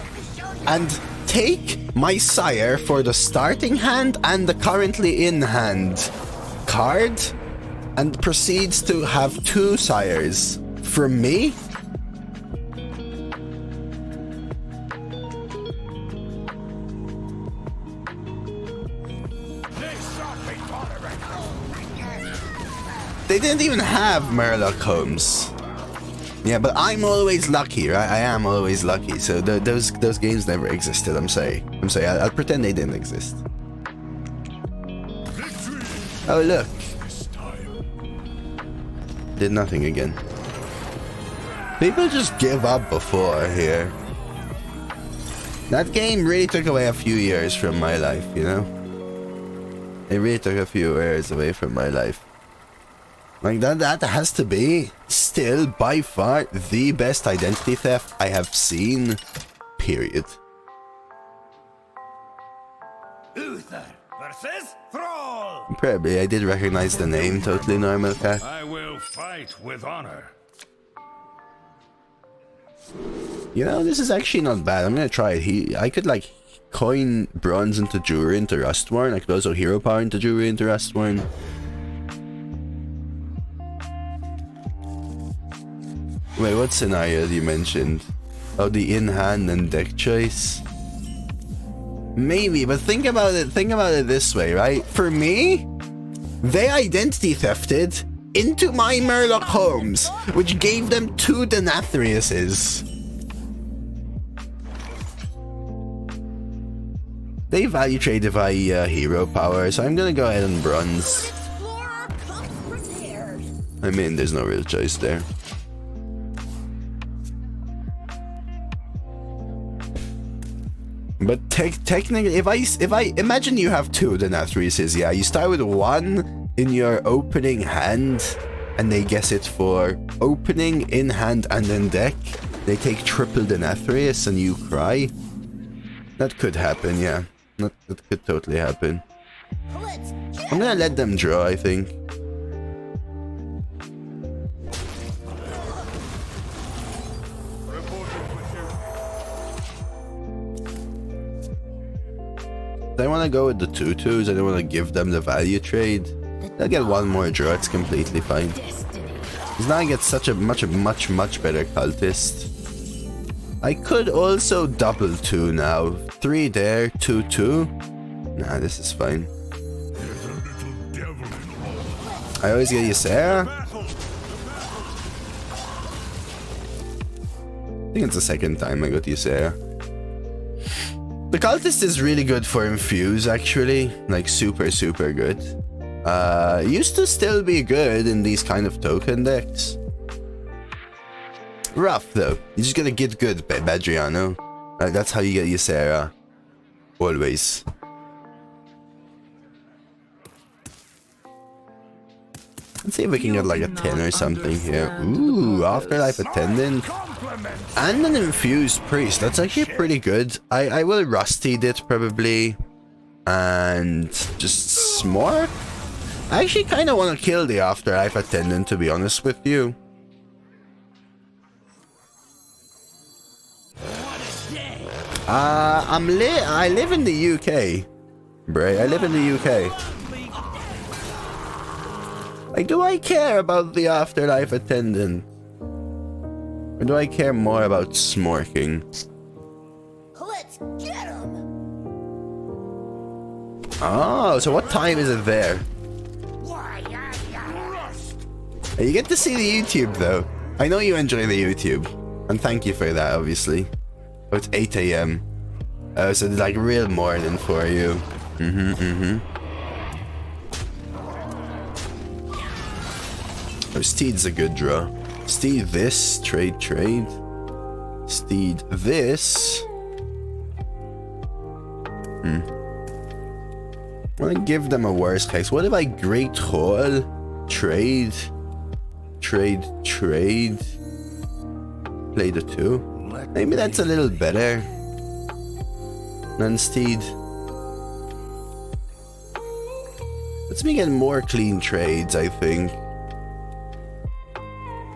and take my sire for the starting hand and the currently in hand card. And proceeds to have 2 sires from me. They didn't even have Murloc Holmes. Yeah, but I'm always lucky, right? I am always lucky. So those games never existed. I'm sorry. I'll pretend they didn't exist. Oh look. Did nothing again. People just give up before here. That game really took away a few years from my life, you know? It really took a few years away from my life. Like that has to be still by far the best identity theft I have seen, period. Uther versus Thrall. Probably, I did recognize the name, totally normal cat. I will fight with honor. You know, this is actually not bad. I'm gonna try it. I could like coin bronze into jewelry into Rustworn. I could also hero power into jewelry into Rustworn. Wait, what scenario did you mention? Oh, the in-hand and deck choice. Maybe, but think about it this way, right? For me, they identity thefted into my Murloc Holmes, which gave them 2 Denathriuses. They value traded by hero power, so I'm gonna go ahead and bronze. I mean, there's no real choice there. But technically, if I imagine you have 2 Denathriuses, yeah, you start with 1 in your opening hand and they guess it for opening, in hand, and then deck, they take triple Denathrius and you cry. That could happen, yeah. That could totally happen. I'm gonna let them draw, I think. I want to go with the 2/2s. I don't want to give them the value trade. They'll get one more draw. It's completely fine. Because now I get such a much better cultist. I could also double 2 now. 3 there, 2/2. Nah, this is fine. I always get Ysera. I think it's the second time I got Ysera. The cultist is really good for infuse, actually. Like, super good. Used to still be good in these kind of token decks. Rough, though. You just gotta get good, Badriano. That's how you get Ysera. Always. Let's see if we can get like a 10 or something here. Ooh, Afterlife Attendant. And an Infused Priest. That's actually pretty good. I will Rustied it probably. And just Smork. I actually kind of want to kill the Afterlife Attendant, to be honest with you. I live in the UK. Bray, I live in the UK. Like, do I care about the Afterlife Attendant? Or do I care more about smorking? Let's get him. Oh, so what time is it there? You get to see the YouTube, though. I know you enjoy the YouTube. And thank you for that, obviously. Oh, it's 8 AM. Oh, so it's like real morning for you. Oh, Steed's a good draw. Steed this. Trade. Steed this. I want to give them a worst case. What if I Great Hall? Trade. Play the 2. Maybe that's a little better than Steed. Let's me get more clean trades, I think.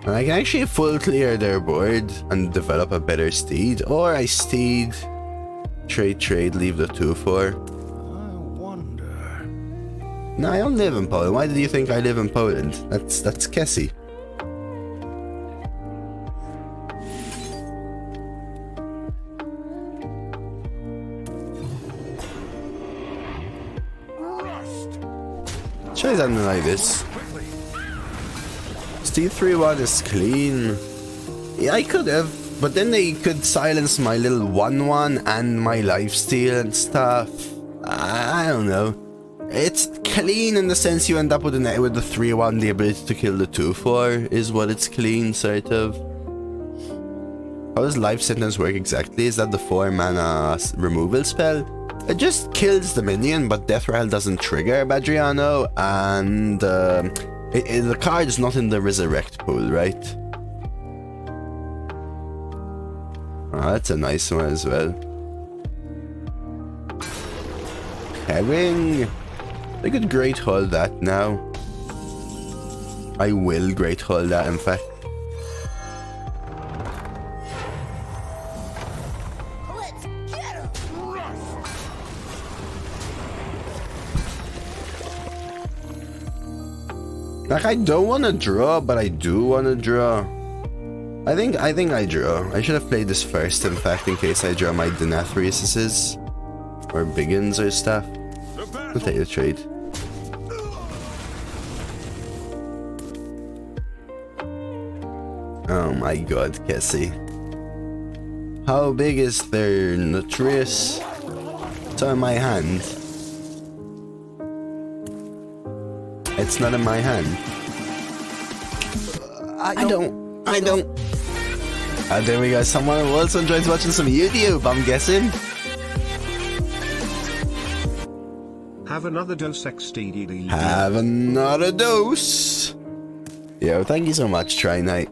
And I can actually full clear their board and develop a better Steed. Or I Steed, trade, leave the 2/4. I wonder. No, I don't live in Poland. Why did you think I live in Poland? That's Kessie. Try something like this. Steed 3/1 is clean. Yeah, I could have, but then they could silence my little 1/1 and my lifesteal and stuff. I don't know. It's clean in the sense you end up with the 3/1, the ability to kill the 2/4 is what it's clean, sort of. How does Life Sentence work exactly? Is that the 4-mana removal spell? It just kills the minion, but Death Rattle doesn't trigger Badriano, and the card is not in the resurrect pool, right? Oh, that's a nice one as well. Herring. I could Great Hall that now. I will Great Hall that, in fact. Like, I don't want to draw, but I do want to draw. I think I draw. I should have played this first, in fact, in case I draw my Denathriuses or Biggins or stuff. I'll take the trade. Oh my god, Kessie. How big is their Denathrius? It's on my hand. It's not in my hand. I don't. There we go. Someone who also enjoys watching some YouTube, I'm guessing. Have another dose XDDD. Have another dose. Yo, thank you so much, Try Night.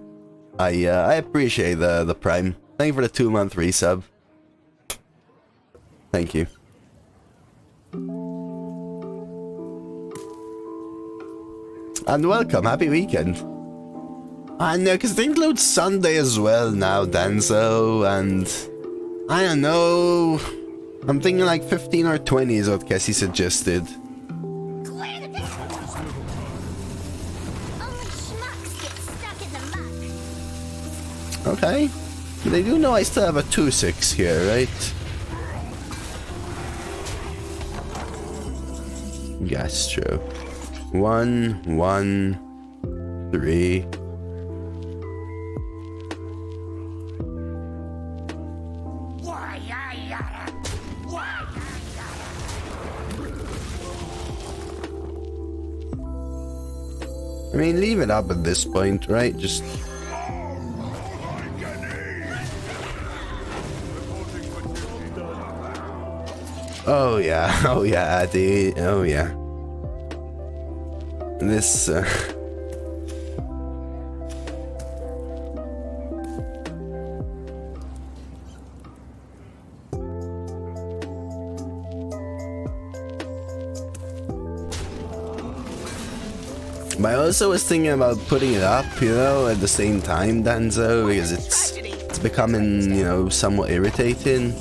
I appreciate the Prime. Thank you for the 2-month resub. Thank you. And welcome, happy weekend. I know, because it includes Sunday as well now, Danzo, and I don't know. I'm thinking like 15 or 20 is what Cassie suggested. Clear the deck. Only schmucks get stuck in the muck. Okay. They do know I still have a 2-6 here, right? Gastro. 1, 1, 3. I mean, leave it up at this point, right? Just... Oh yeah, oh yeah, Addy, oh yeah. This, But I also was thinking about putting it up, you know, at the same time, Danzo, because it's becoming, you know, somewhat irritating.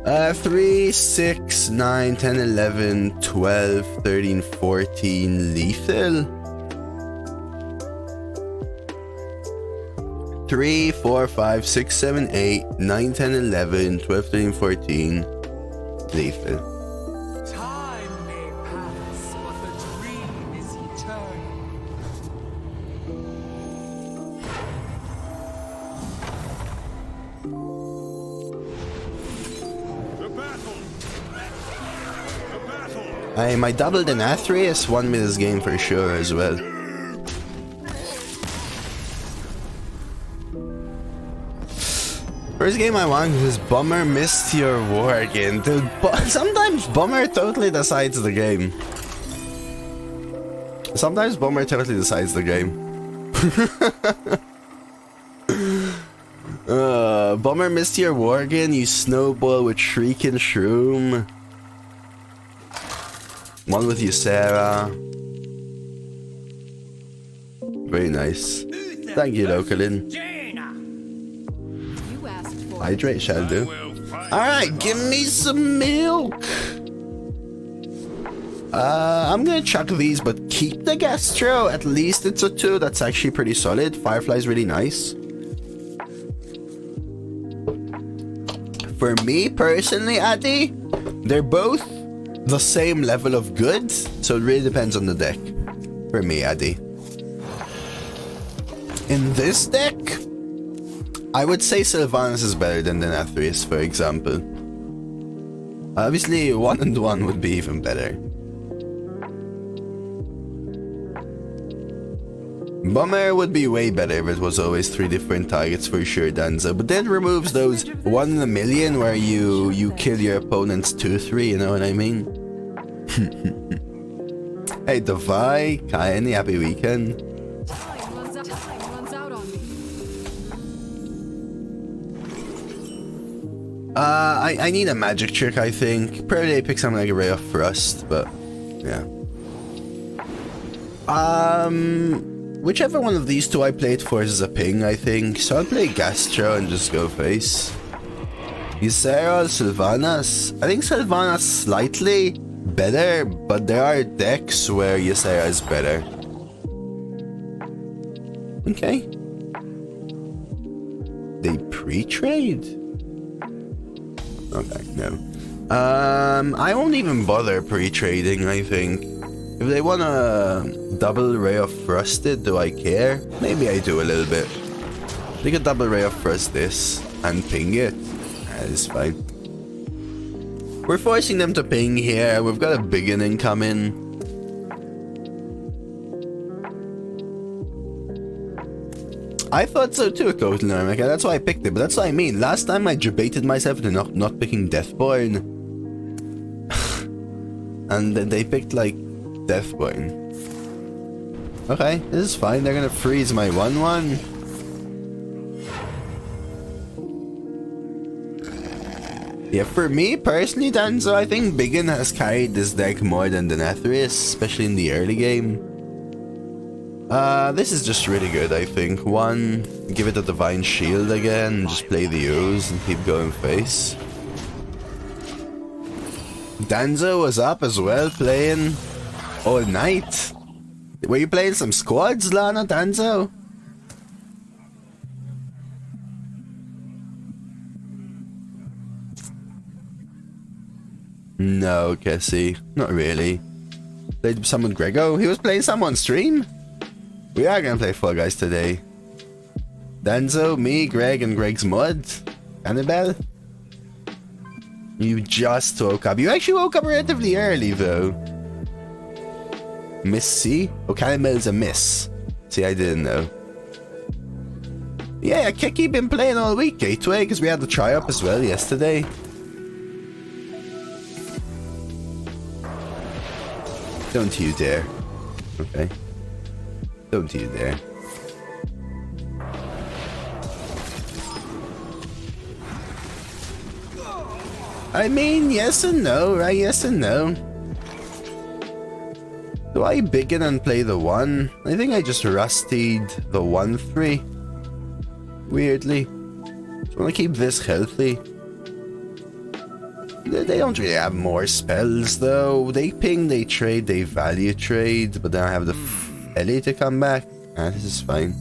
3, 6, 9, 10, 11, 12, 13, 14, lethal. 3, 4, 5, 6, 7, 8, 9, 10, 11, 12, 13, 14, lethal. Time may pass, but the dream is eternal. My double Denathrius won me this game for sure as well. First game I won was Bummer missed your war again, dude. Sometimes Bummer totally decides the game. Sometimes Bummer totally decides the game. Bummer missed your war again, you snowball with Shrieking Shroom. One with you, Sarah. Very nice. Thank you, Lokalin. Hydrate shall do. Alright, give me some milk. I'm gonna chuck these, but keep the Gastro. At least it's a 2. That's actually pretty solid. Firefly's really nice. For me, personally, Addy, they're both the same level of good, so it really depends on the deck. For me, Addy. In this deck, I would say Sylvanas is better than Denathrius, for example. Obviously, 1 and 1 would be even better. Bummer would be way better if it was always 3 different targets for sure, Danza. But then removes those 1 in a million where you kill your opponent's 2-3, you know what I mean? Hey, Devi, Kaini, happy weekend. Time runs out on me. I need a magic trick, I think. Probably I pick something like a Ray of Frost, but yeah. Whichever one of these 2 I play, it forces a ping, I think. So I'll play Gastro and just go face. Ysera, Sylvanas. I think Sylvanas slightly better, but there are decks where Ysera is better. Okay. They pre-trade? Okay, no. I won't even bother pre-trading, I think. If they want a double Ray of Frosted, do I care? Maybe I do a little bit. They could double Ray of Frost this and ping it. That is fine. We're forcing them to ping here. We've got a beginning coming. I thought so too, totally. That's why I picked it, but that's what I mean. Last time I debated myself into not picking Deathborn. And then they picked like Deathborn. Okay, this is fine. They're gonna freeze my 1/1. Yeah, for me personally, Danzo, I think Biggin has carried this deck more than Denathrius, especially in the early game. This is just really good, I think. One, give it a Divine Shield again, just play the Ooze and keep going face. Danzo was up as well, playing all night. Were you playing some squads, Lana, Danzo? No, Cassie, not really. Played some with Grego. He was playing some on stream. We are gonna play Fall Guys today. Danzo, me, Greg, and Greg's Mud. Annabelle? You just woke up. You actually woke up relatively early, though. Miss C? Oh, Cannibale's a miss. See, I didn't know. Yeah, Kiki been playing all week, Gateway, because we had the try-up as well yesterday. Don't you dare. Okay. Don't you dare. I mean, yes and no, right? Yes and no. Do I begin and play the 1? I think I just rustied the 1/3. Weirdly. So I want to keep this healthy. They don't really have more spells though. They ping, they trade, they value trade, but then I have the Ellie to come back. Ah, this is fine.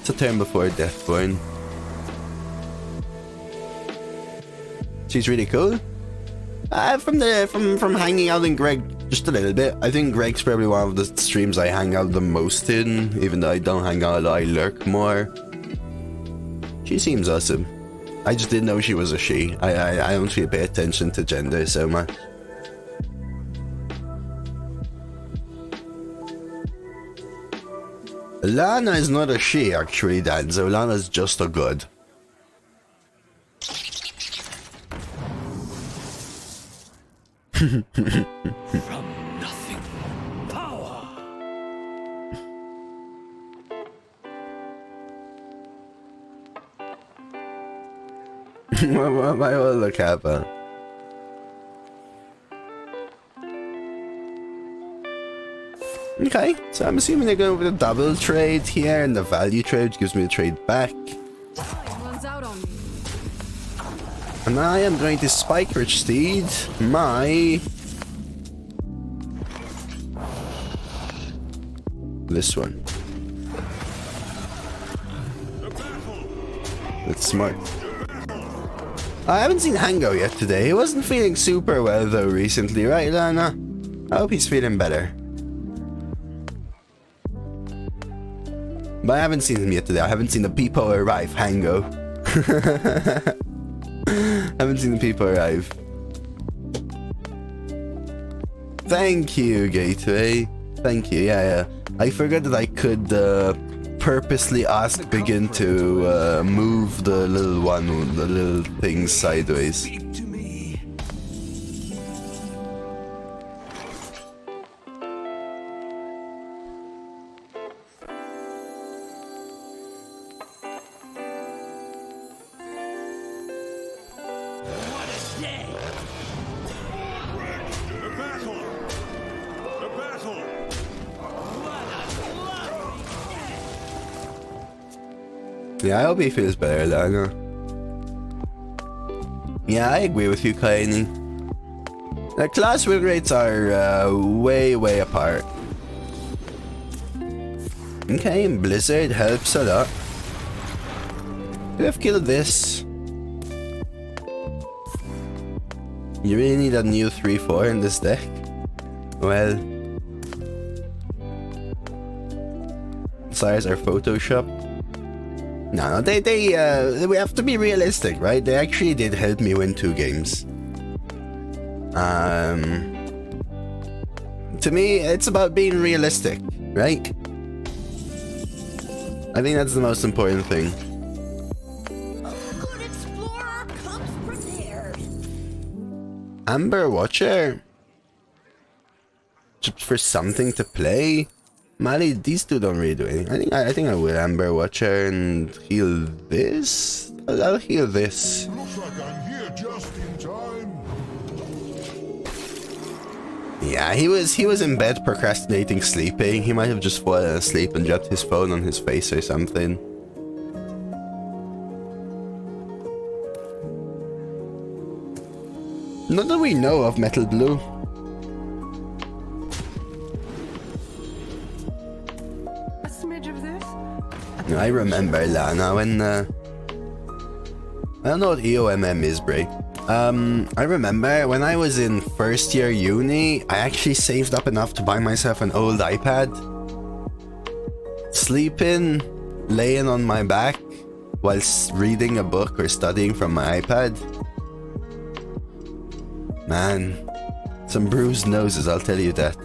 It's a turn before Deathborn. She's really cool. From hanging out in Greg just a little bit. I think Greg's probably one of the streams I hang out the most in, even though I don't hang out, I lurk more. She seems awesome. I just didn't know she was a she. I don't really pay attention to gender so much. Lana is not a she, actually, Danzo. Lana's just a god. From nothing, power. Why will look happen? Okay, so I'm assuming they're going with a double trade here, and the value trade gives me the trade back. Runs out on me. And I am going to Spike Rich Steed my... this one. That's smart. I haven't seen Hango yet today. He wasn't feeling super well though recently, right, Lana? I hope he's feeling better. But I haven't seen him yet today. I haven't seen the people arrive, Hango. Haven't seen the people arrive. Thank you, Gateway. Thank you, yeah. I forgot that I could purposely ask Biggin to move the little thing sideways. Yeah, I hope he feels better, Lana. Yeah, I agree with you, Kaini. The class win rates are way apart. Okay, Blizzard helps a lot. Could have killed this. You really need a new 3-4 in this deck? Well... Sires are Photoshop. No, we have to be realistic, right? They actually did help me win 2 games. To me, it's about being realistic, right? I think that's the most important thing. A good explorer comes Amber Watcher? Just for something to play? Mali, these two don't really do anything. I think I will Amber Watcher and heal this? I'll heal this. Looks like I'm here just in time. Yeah, he was in bed procrastinating sleeping. He might have just fallen asleep and dropped his phone on his face or something. Not that we know of, Metal Blue. A smidge of this? I remember, Lana, when I don't know what EOMM is, Bray. I remember when I was in first year uni, I actually saved up enough to buy myself an old iPad. Sleeping, laying on my back, whilst reading a book or studying from my iPad. Man, some bruised noses, I'll tell you that.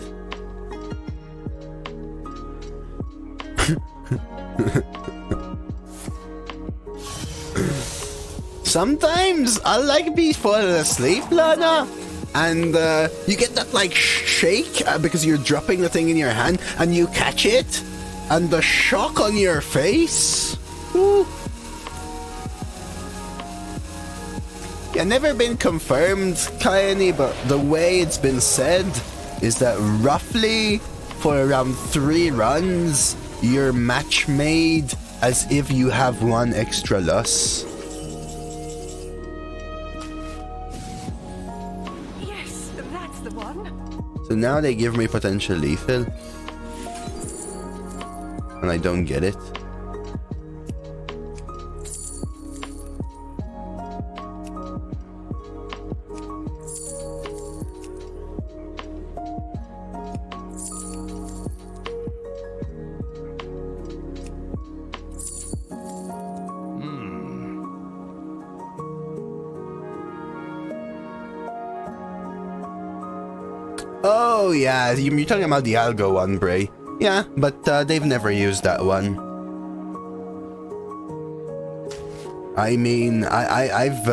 Sometimes I'll like be falling asleep, Lana, and you get that like shake because you're dropping the thing in your hand and you catch it, and the shock on your face. Woo. Yeah, never been confirmed, Kaini, but the way it's been said is that roughly for around 3 runs, you're match made as if you have 1 extra loss. Yes, that's the one. So now they give me potential lethal. And I don't get it. Oh yeah, you're talking about the Algo one, Bray. Yeah, but they've never used that one. I mean, I've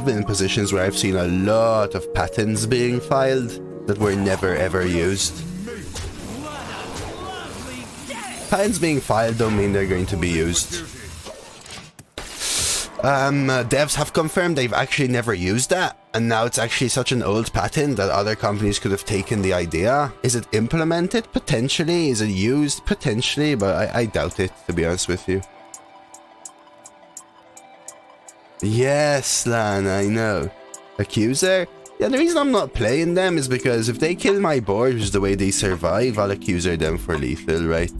been in positions where I've seen a lot of patents being filed that were never ever used. Patents being filed don't mean they're going to be used. Devs have confirmed they've actually never used that, and now it's actually such an old patent that other companies could have taken the idea. Is it implemented? Potentially. Is it used? Potentially, but I doubt it, to be honest with you. Yes, Lan, I know. Accuser? Yeah, the reason I'm not playing them is because if they kill my board, which is the way they survive, I'll accuser them for lethal, right?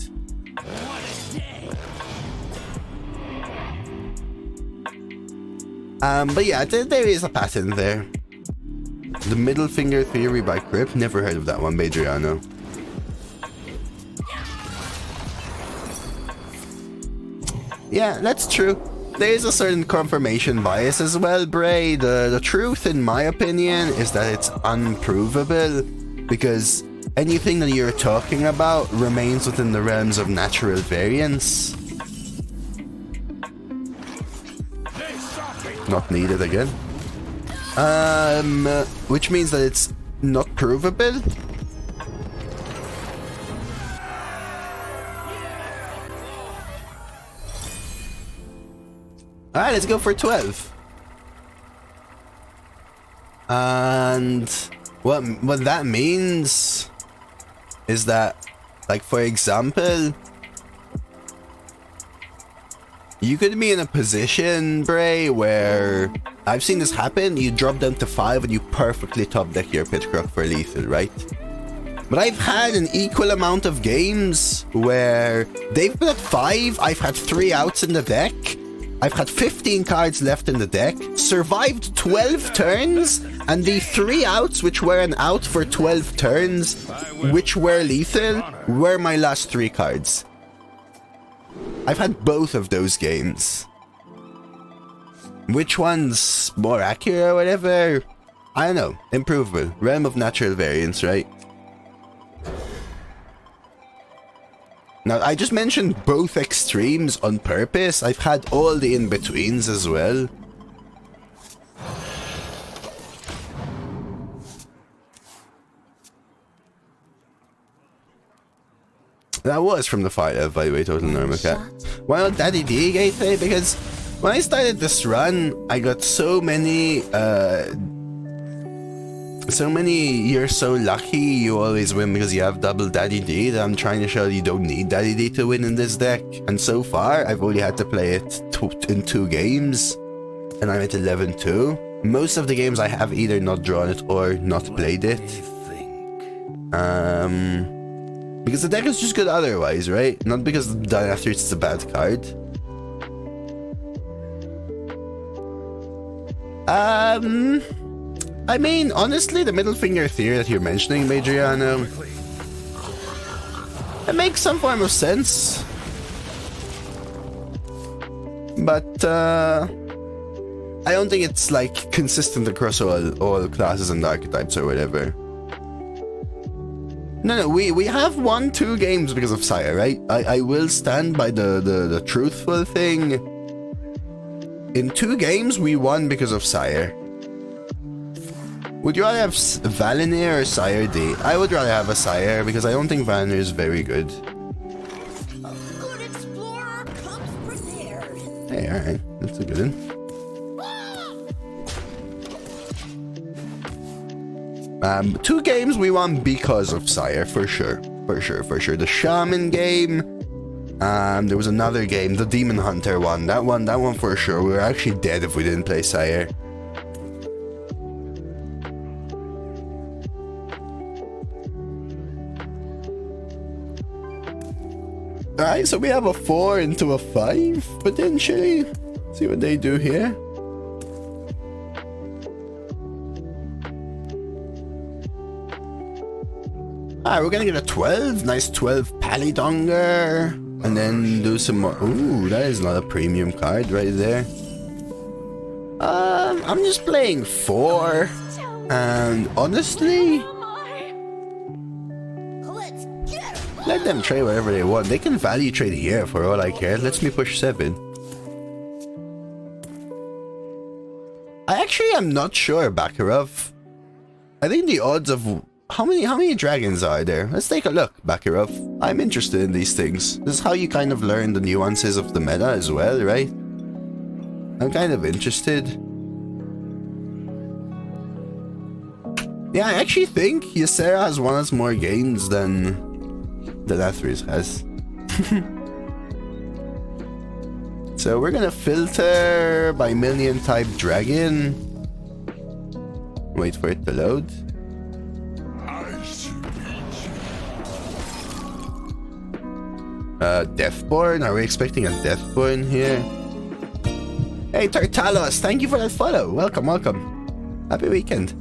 But yeah, there is a pattern there. The middle finger theory by Crip. Never heard of that one, Badriano. Yeah, that's true. There is a certain confirmation bias as well, Bray. The truth, in my opinion, is that it's unprovable, because anything that you're talking about remains within the realms of natural variance. Not needed again. Which means that it's not provable. Alright, let's go for 12. And what that means is that, like, for example, you could be in a position, Bray, where I've seen this happen. You drop down to 5 and you perfectly top deck your Pitcroc for lethal, right? But I've had an equal amount of games where they've been at 5, I've had 3 outs in the deck, I've had 15 cards left in the deck, survived 12 turns, and the 3 outs which were an out for 12 turns, which were lethal, were my last 3 cards. I've had both of those games. Which one's more accurate or whatever? I don't know. Improvable. Realm of natural variance, right? Now, I just mentioned both extremes on purpose. I've had all the in-betweens as well. That was from the fire, by the way, Total Normal Cat. Why not Daddy D Gateway? Because when I started this run, I got so many, you're so lucky, you always win because you have double Daddy D, that I'm trying to show you don't need Daddy D to win in this deck. And so far, I've only had to play it in 2 games, and I'm at 11-2. Most of the games I have either not drawn it or not played it. Because the deck is just good otherwise, right? Not because Denathrius is a bad card. I mean, honestly, the middle finger theory that you're mentioning, Madriano, it makes some form of sense. But, I don't think it's, like, consistent across all classes and archetypes or whatever. No, we have won 2 games because of Sire, right? I will stand by the truthful thing. In 2 games, we won because of Sire. Would you rather have Valinir or Sire D? I would rather have a Sire because I don't think Valinir is very good. A good explorer comes prepared. Hey, alright. That's a good one. 2 games we won because of Sire, for sure. For sure. The Shaman game. There was another game, the Demon Hunter one. That one for sure. We were actually dead if we didn't play Sire. Alright, so we have a 4 into a 5, potentially. See what they do here. Alright, we're gonna get a 12. Nice 12 Palidonger. And then do some more. Ooh, that is not a premium card right there. I'm just playing 4. And honestly, let them trade whatever they want. They can value trade here for all I care. Lets me push 7. I actually am not sure, Bakarov. I think the odds of how many dragons are there? Let's take a look, Bakarov. I'm interested in these things. This is how you kind of learn the nuances of the meta as well, right? I'm kind of interested. Yeah, I actually think Ysera has won us more games than Denathrius has. So we're gonna filter by million type dragon. Wait for it to load. Deathborn? Are we expecting a Deathborn here? Hey Tartalos, thank you for that follow. Welcome. Happy weekend.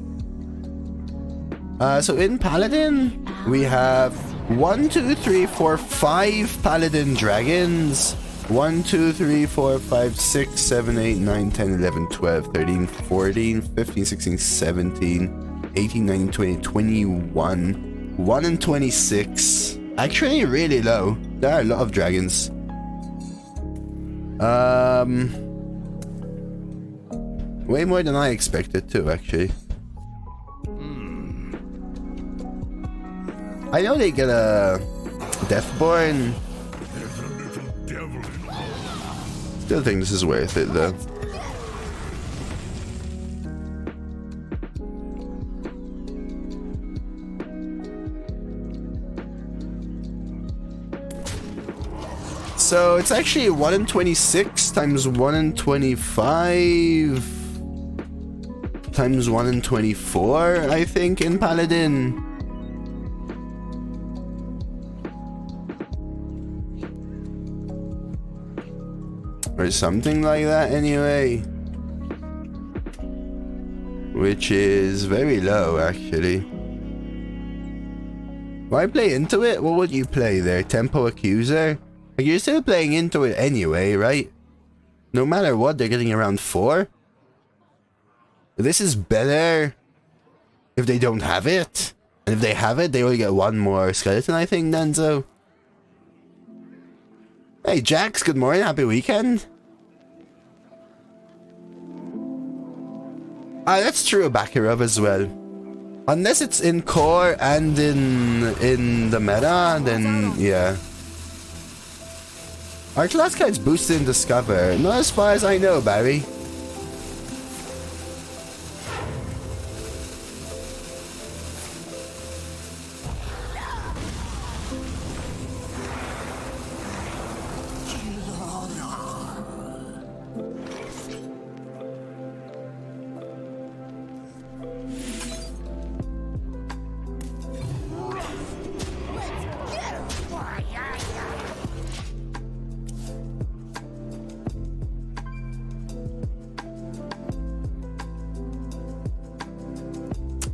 So in Paladin, we have 1, 2, 3, 4, 5 Paladin dragons. 1, 2, 3, 4, 5, 6, 7, 8, 9, 10, 11, 12, 13, 14, 15, 16, 17, 18, 19, 20, 21. 1 and 26. Actually, really low. There are a lot of dragons. Way more than I expected too, actually. I know they get a Deathborn. Still think this is worth it though. So it's actually 1 in 26 times 1 in 25 times 1 in 24, I think, in Paladin. Or something like that anyway. Which is very low, actually. Why play into it? What would you play there? Tempo Accuser? Like, you're still playing into it anyway, right? No matter what, they're getting around 4. This is better if they don't have it. And if they have it, they only get 1 more skeleton, I think, Denzo. Hey, Jax, good morning. Happy weekend. Ah, that's true, Bakarov as well. Unless it's in core and in the meta, then yeah. Our class cards boosted in Discover. Not as far as I know, Barry.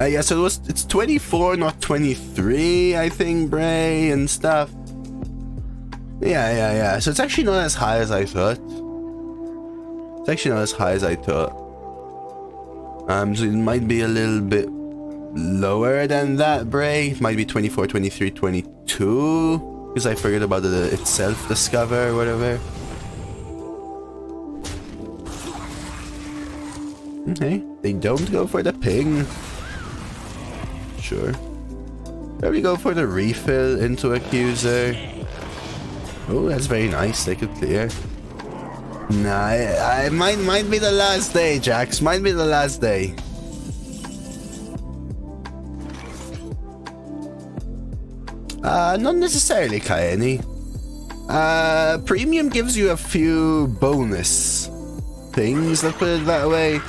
Yeah, so it's 24, not 23, I think, Bray, and stuff. Yeah. So it's actually not as high as I thought. It's actually not as high as I thought. So it might be a little bit lower than that, Bray. It might be 24, 23, 22. Because I forget about the itself Discover or whatever. Okay, they don't go for the ping. Sure. There we go for the refill into Accuser. Oh, that's very nice. They could clear. Nah, it might be the last day, Jax. Might be the last day. Not necessarily, Kaeni. Premium gives you a few bonus things, let's put it that way.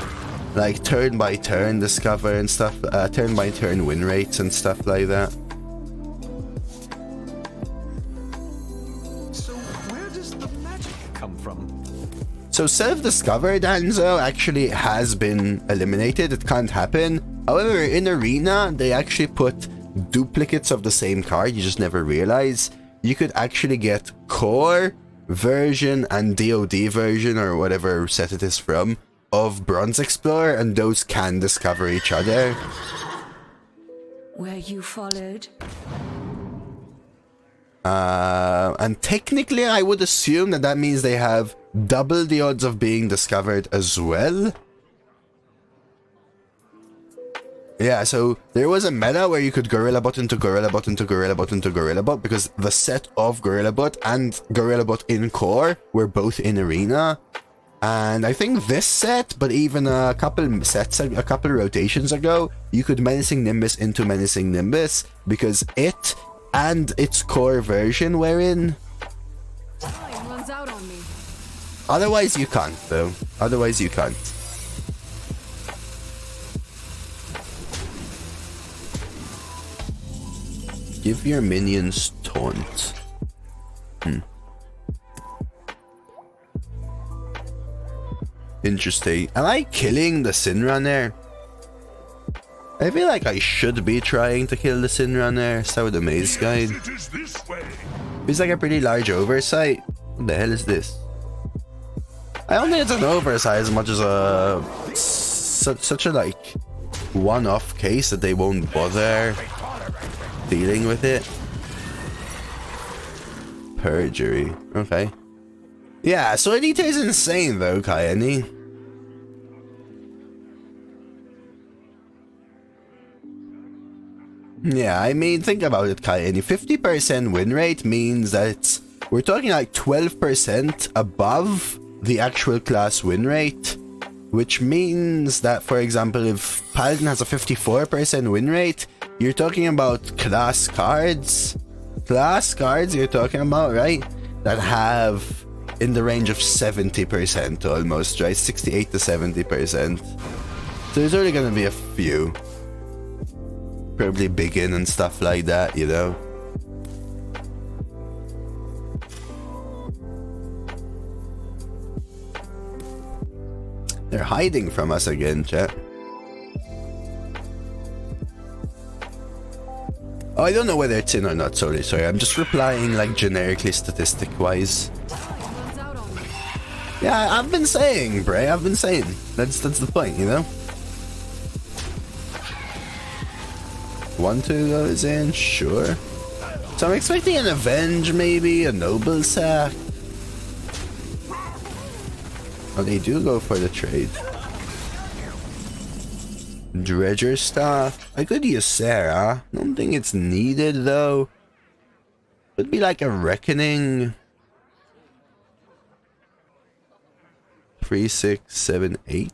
Like turn by turn Discover and stuff, turn by turn win rates and stuff like that. So where does the magic come from? So self-discover, Danzo, actually has been eliminated. It can't happen. However, in Arena, they actually put duplicates of the same card. You just never realize. You could actually get core version and DoD version, or whatever set it is from, of Bronze Explorer, and those can discover each other. Were you followed? And technically I would assume that means they have double the odds of being discovered as well. Yeah, so there was a meta where you could Gorillabot into Gorillabot into Gorillabot into Gorillabot, because the set of Gorillabot and Gorillabot in core were both in Arena. And I think this set, but even a couple rotations ago, you could Menacing Nimbus into Menacing Nimbus, because it and its core version were in. Time runs out on me. Otherwise you can't, though. Otherwise you can't. Give your minions taunt. Interesting. Am I killing the Sinrunner? I feel like I should be trying to kill the Sinrunner. So the Maze Guide. It's like a pretty large oversight. What the hell is this? I don't think it's an oversight as much as a such a like one-off case that they won't bother dealing with it. Perjury. Okay. Yeah, so Anita is insane though, Kaeni. Yeah, I mean, think about it, Kaeni. 50% win rate means that we're talking like 12% above the actual class win rate. Which means that, for example, if Paladin has a 54% win rate, you're talking about class cards. Class cards you're talking about, right? That have in the range of 70% almost, right? 68 to 70%. So there's only gonna be a few. Probably begin and stuff like that, you know? They're hiding from us again, chat. Oh, I don't know whether it's in or not, sorry. I'm just replying like generically statistic-wise. Yeah, I've been saying, Bray, I've been saying. That's the point, you know? 1-2 goes in, sure. So I'm expecting an Avenge, maybe, a Noble Sack. Oh, they do go for the trade. Dredger Staff. I could use Sarah. Don't think it's needed, though. Could be like a Reckoning. 3, 6, 7, 8.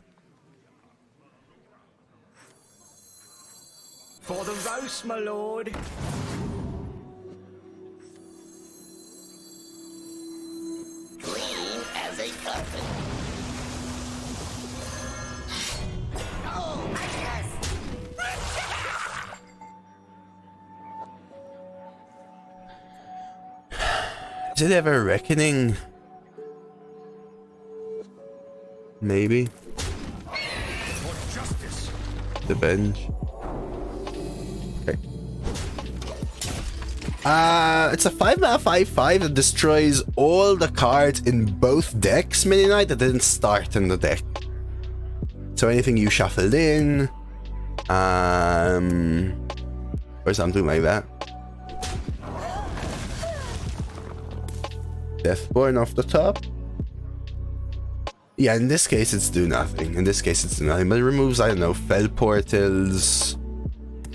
For the roast, my lord. Clean as a carpet. Oh, yes. Is it ever reckoning? Maybe. For justice. The bench. Okay. It's a 5-mana 5/5 that destroys all the cards in both decks, Mini Knight, that didn't start in the deck. So anything you shuffled in, or something like that. Deathborn off the top. Yeah, in this case it's do nothing. But it removes, I don't know, Fell Portals.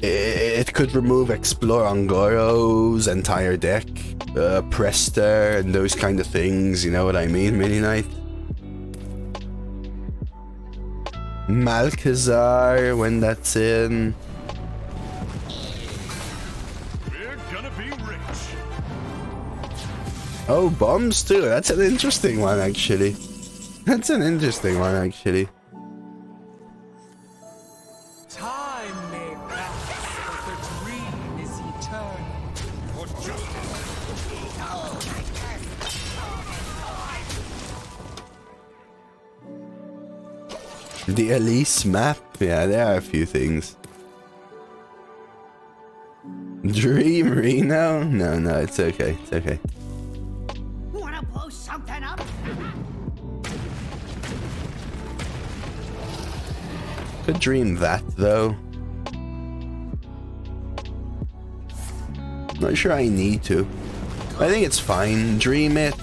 It could remove Explore Ongoro's entire deck, Prester, and those kind of things, you know what I mean, Mini Knight? Malkazar, when that's in. We're gonna be rich. Oh, bombs too. That's an interesting one, actually. Time may pass, but the dream is eternal. For justice. The Elise map. Yeah, there are a few things. Dream Reno? No, it's okay. Wanna blow something up? Could dream that, though. Not sure I need to. I think it's fine. Dream it.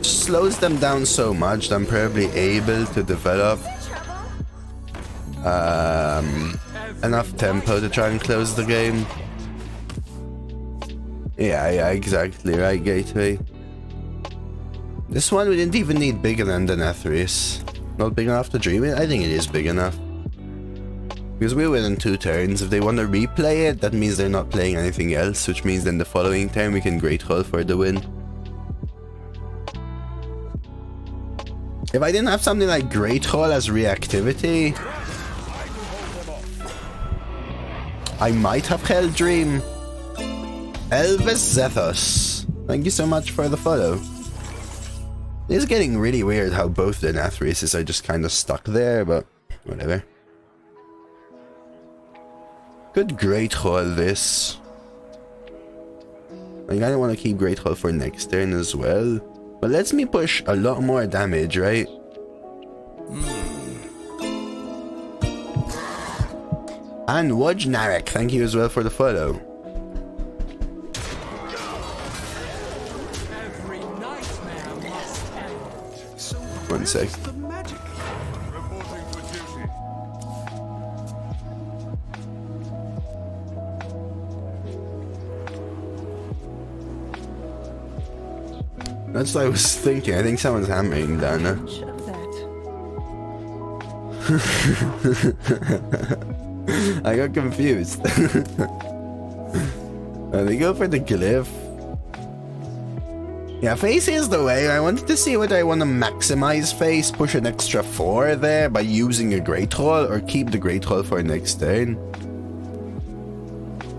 Slows them down so much that I'm probably able to develop enough tempo to try and close the game. Yeah, exactly right, Gateway. This one we didn't even need bigger than Denathrius. Not big enough to dream it? I think it is big enough. Because we win in 2 turns. If they want to replay it, that means they're not playing anything else, which means then the following turn we can Great Hall for the win. If I didn't have something like Great Hall as reactivity, I might have held Dream. Elvis Zethos, thank you so much for the follow. It's getting really weird how both the Denathriuses are just kind of stuck there, but whatever. Could Great Hall this. I kinda want to keep Great Hall for next turn as well. But lets me push a lot more damage, right? And Wojnarek, thank you as well for the follow. Every nightmare must end. One sec. The magic. Reporting for duty. That's what I was thinking. I think someone's hammering down now. Much of that. I got confused. They go for the glyph. Yeah, face is the way. I wanted to see whether I want to maximize face, push an extra 4 there by using a Great Hall, or keep the Great Hall for next turn.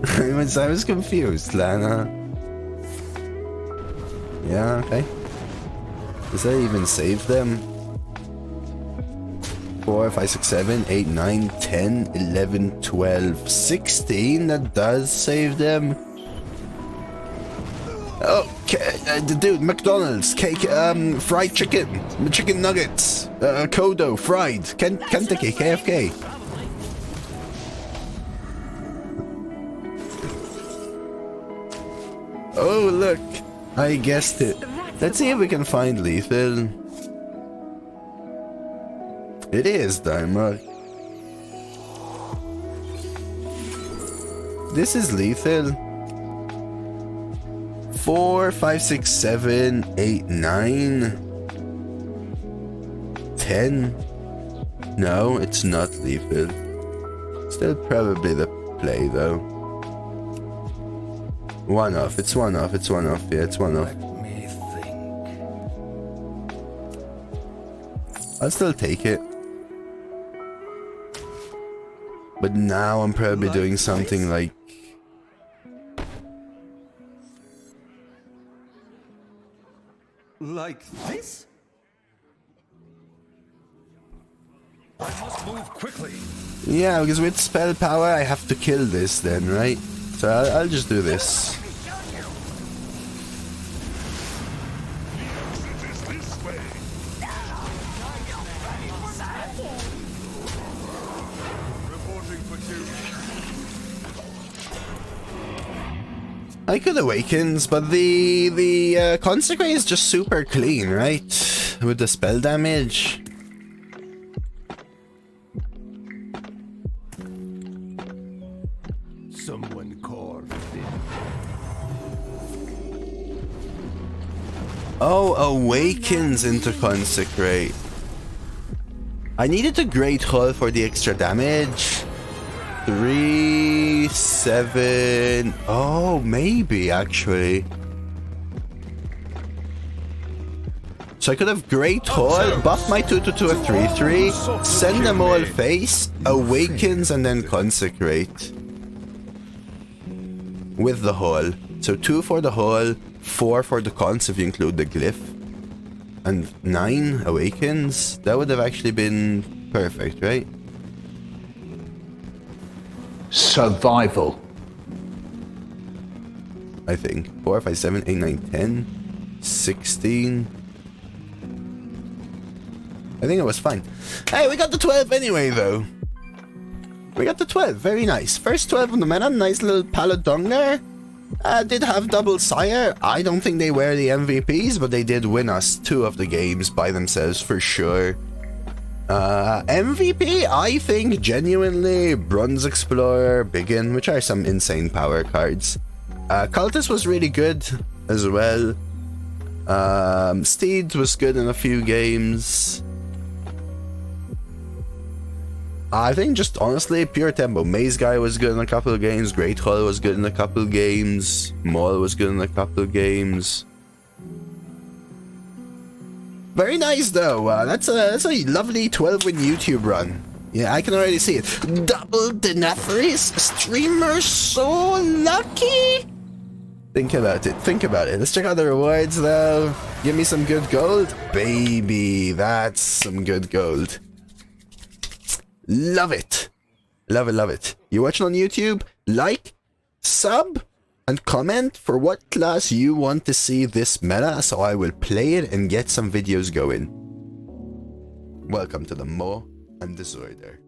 I was confused, Lana. Yeah, okay. Does that even save them? 4, 5, 6, 7, 8, 9, 10, 11, 12, 16. That does save them. Okay, dude, McDonald's, cake, fried chicken, chicken nuggets, Kodo, fried, Kentucky, KFK. Oh, look, I guessed it. Let's see if we can find lethal. It is Denmark. This is lethal. 4, 5, 6, 7, 8, 9, 10. No, it's not lethal. Still probably the play though. One off, it's one off, it's one off, yeah, it's one off. Let me think. I'll still take it. But now I'm probably doing something like... Like this? I must move quickly. Yeah, because with spell power I have to kill this then, right? So I'll just do this. I could Awakens, but the Consecrate is just super clean, right? With the spell damage. Someone carved it. Oh, Awakens into Consecrate. I needed a Great Hull for the extra damage. 3, 7... Oh, maybe, actually. So I could have Great Hull, buff my 2/2 a 3/3, send them all face, Awakens, and then Consecrate. With the Hull. So 2 for the Hull, 4 for the Cons if you include the Glyph, and 9 Awakens. That would have actually been perfect, right? Survival. I think. 4, 5, 7, 8, 9, 10, 16. I think it was fine. Hey, we got the 12 anyway, though. We got the 12. Very nice. First 12 on the meta. Nice little Paladin there. Did have double Sire. I don't think they were the MVPs, but they did win us 2 of the games by themselves for sure. MVP, I think genuinely Bronze Explorer, Biggin, which are some insane power cards. Cultist was really good as well. Steed was good in a few games. I think just honestly, pure tempo. Maze Guy was good in a couple of games. Great Hull was good in a couple of games. Maul was good in a couple of games. Very nice though. That's a lovely 12-win YouTube run. Yeah, I can already see it. Double Denathrius streamer, so lucky. Think about it. Think about it. Let's check out the rewards though. Give me some good gold, baby. That's some good gold. Love it. Love it, love it. You watching on YouTube? Like, sub, and comment for what class you want to see this meta, so I will play it and get some videos going. Welcome to the Maw and Disorder.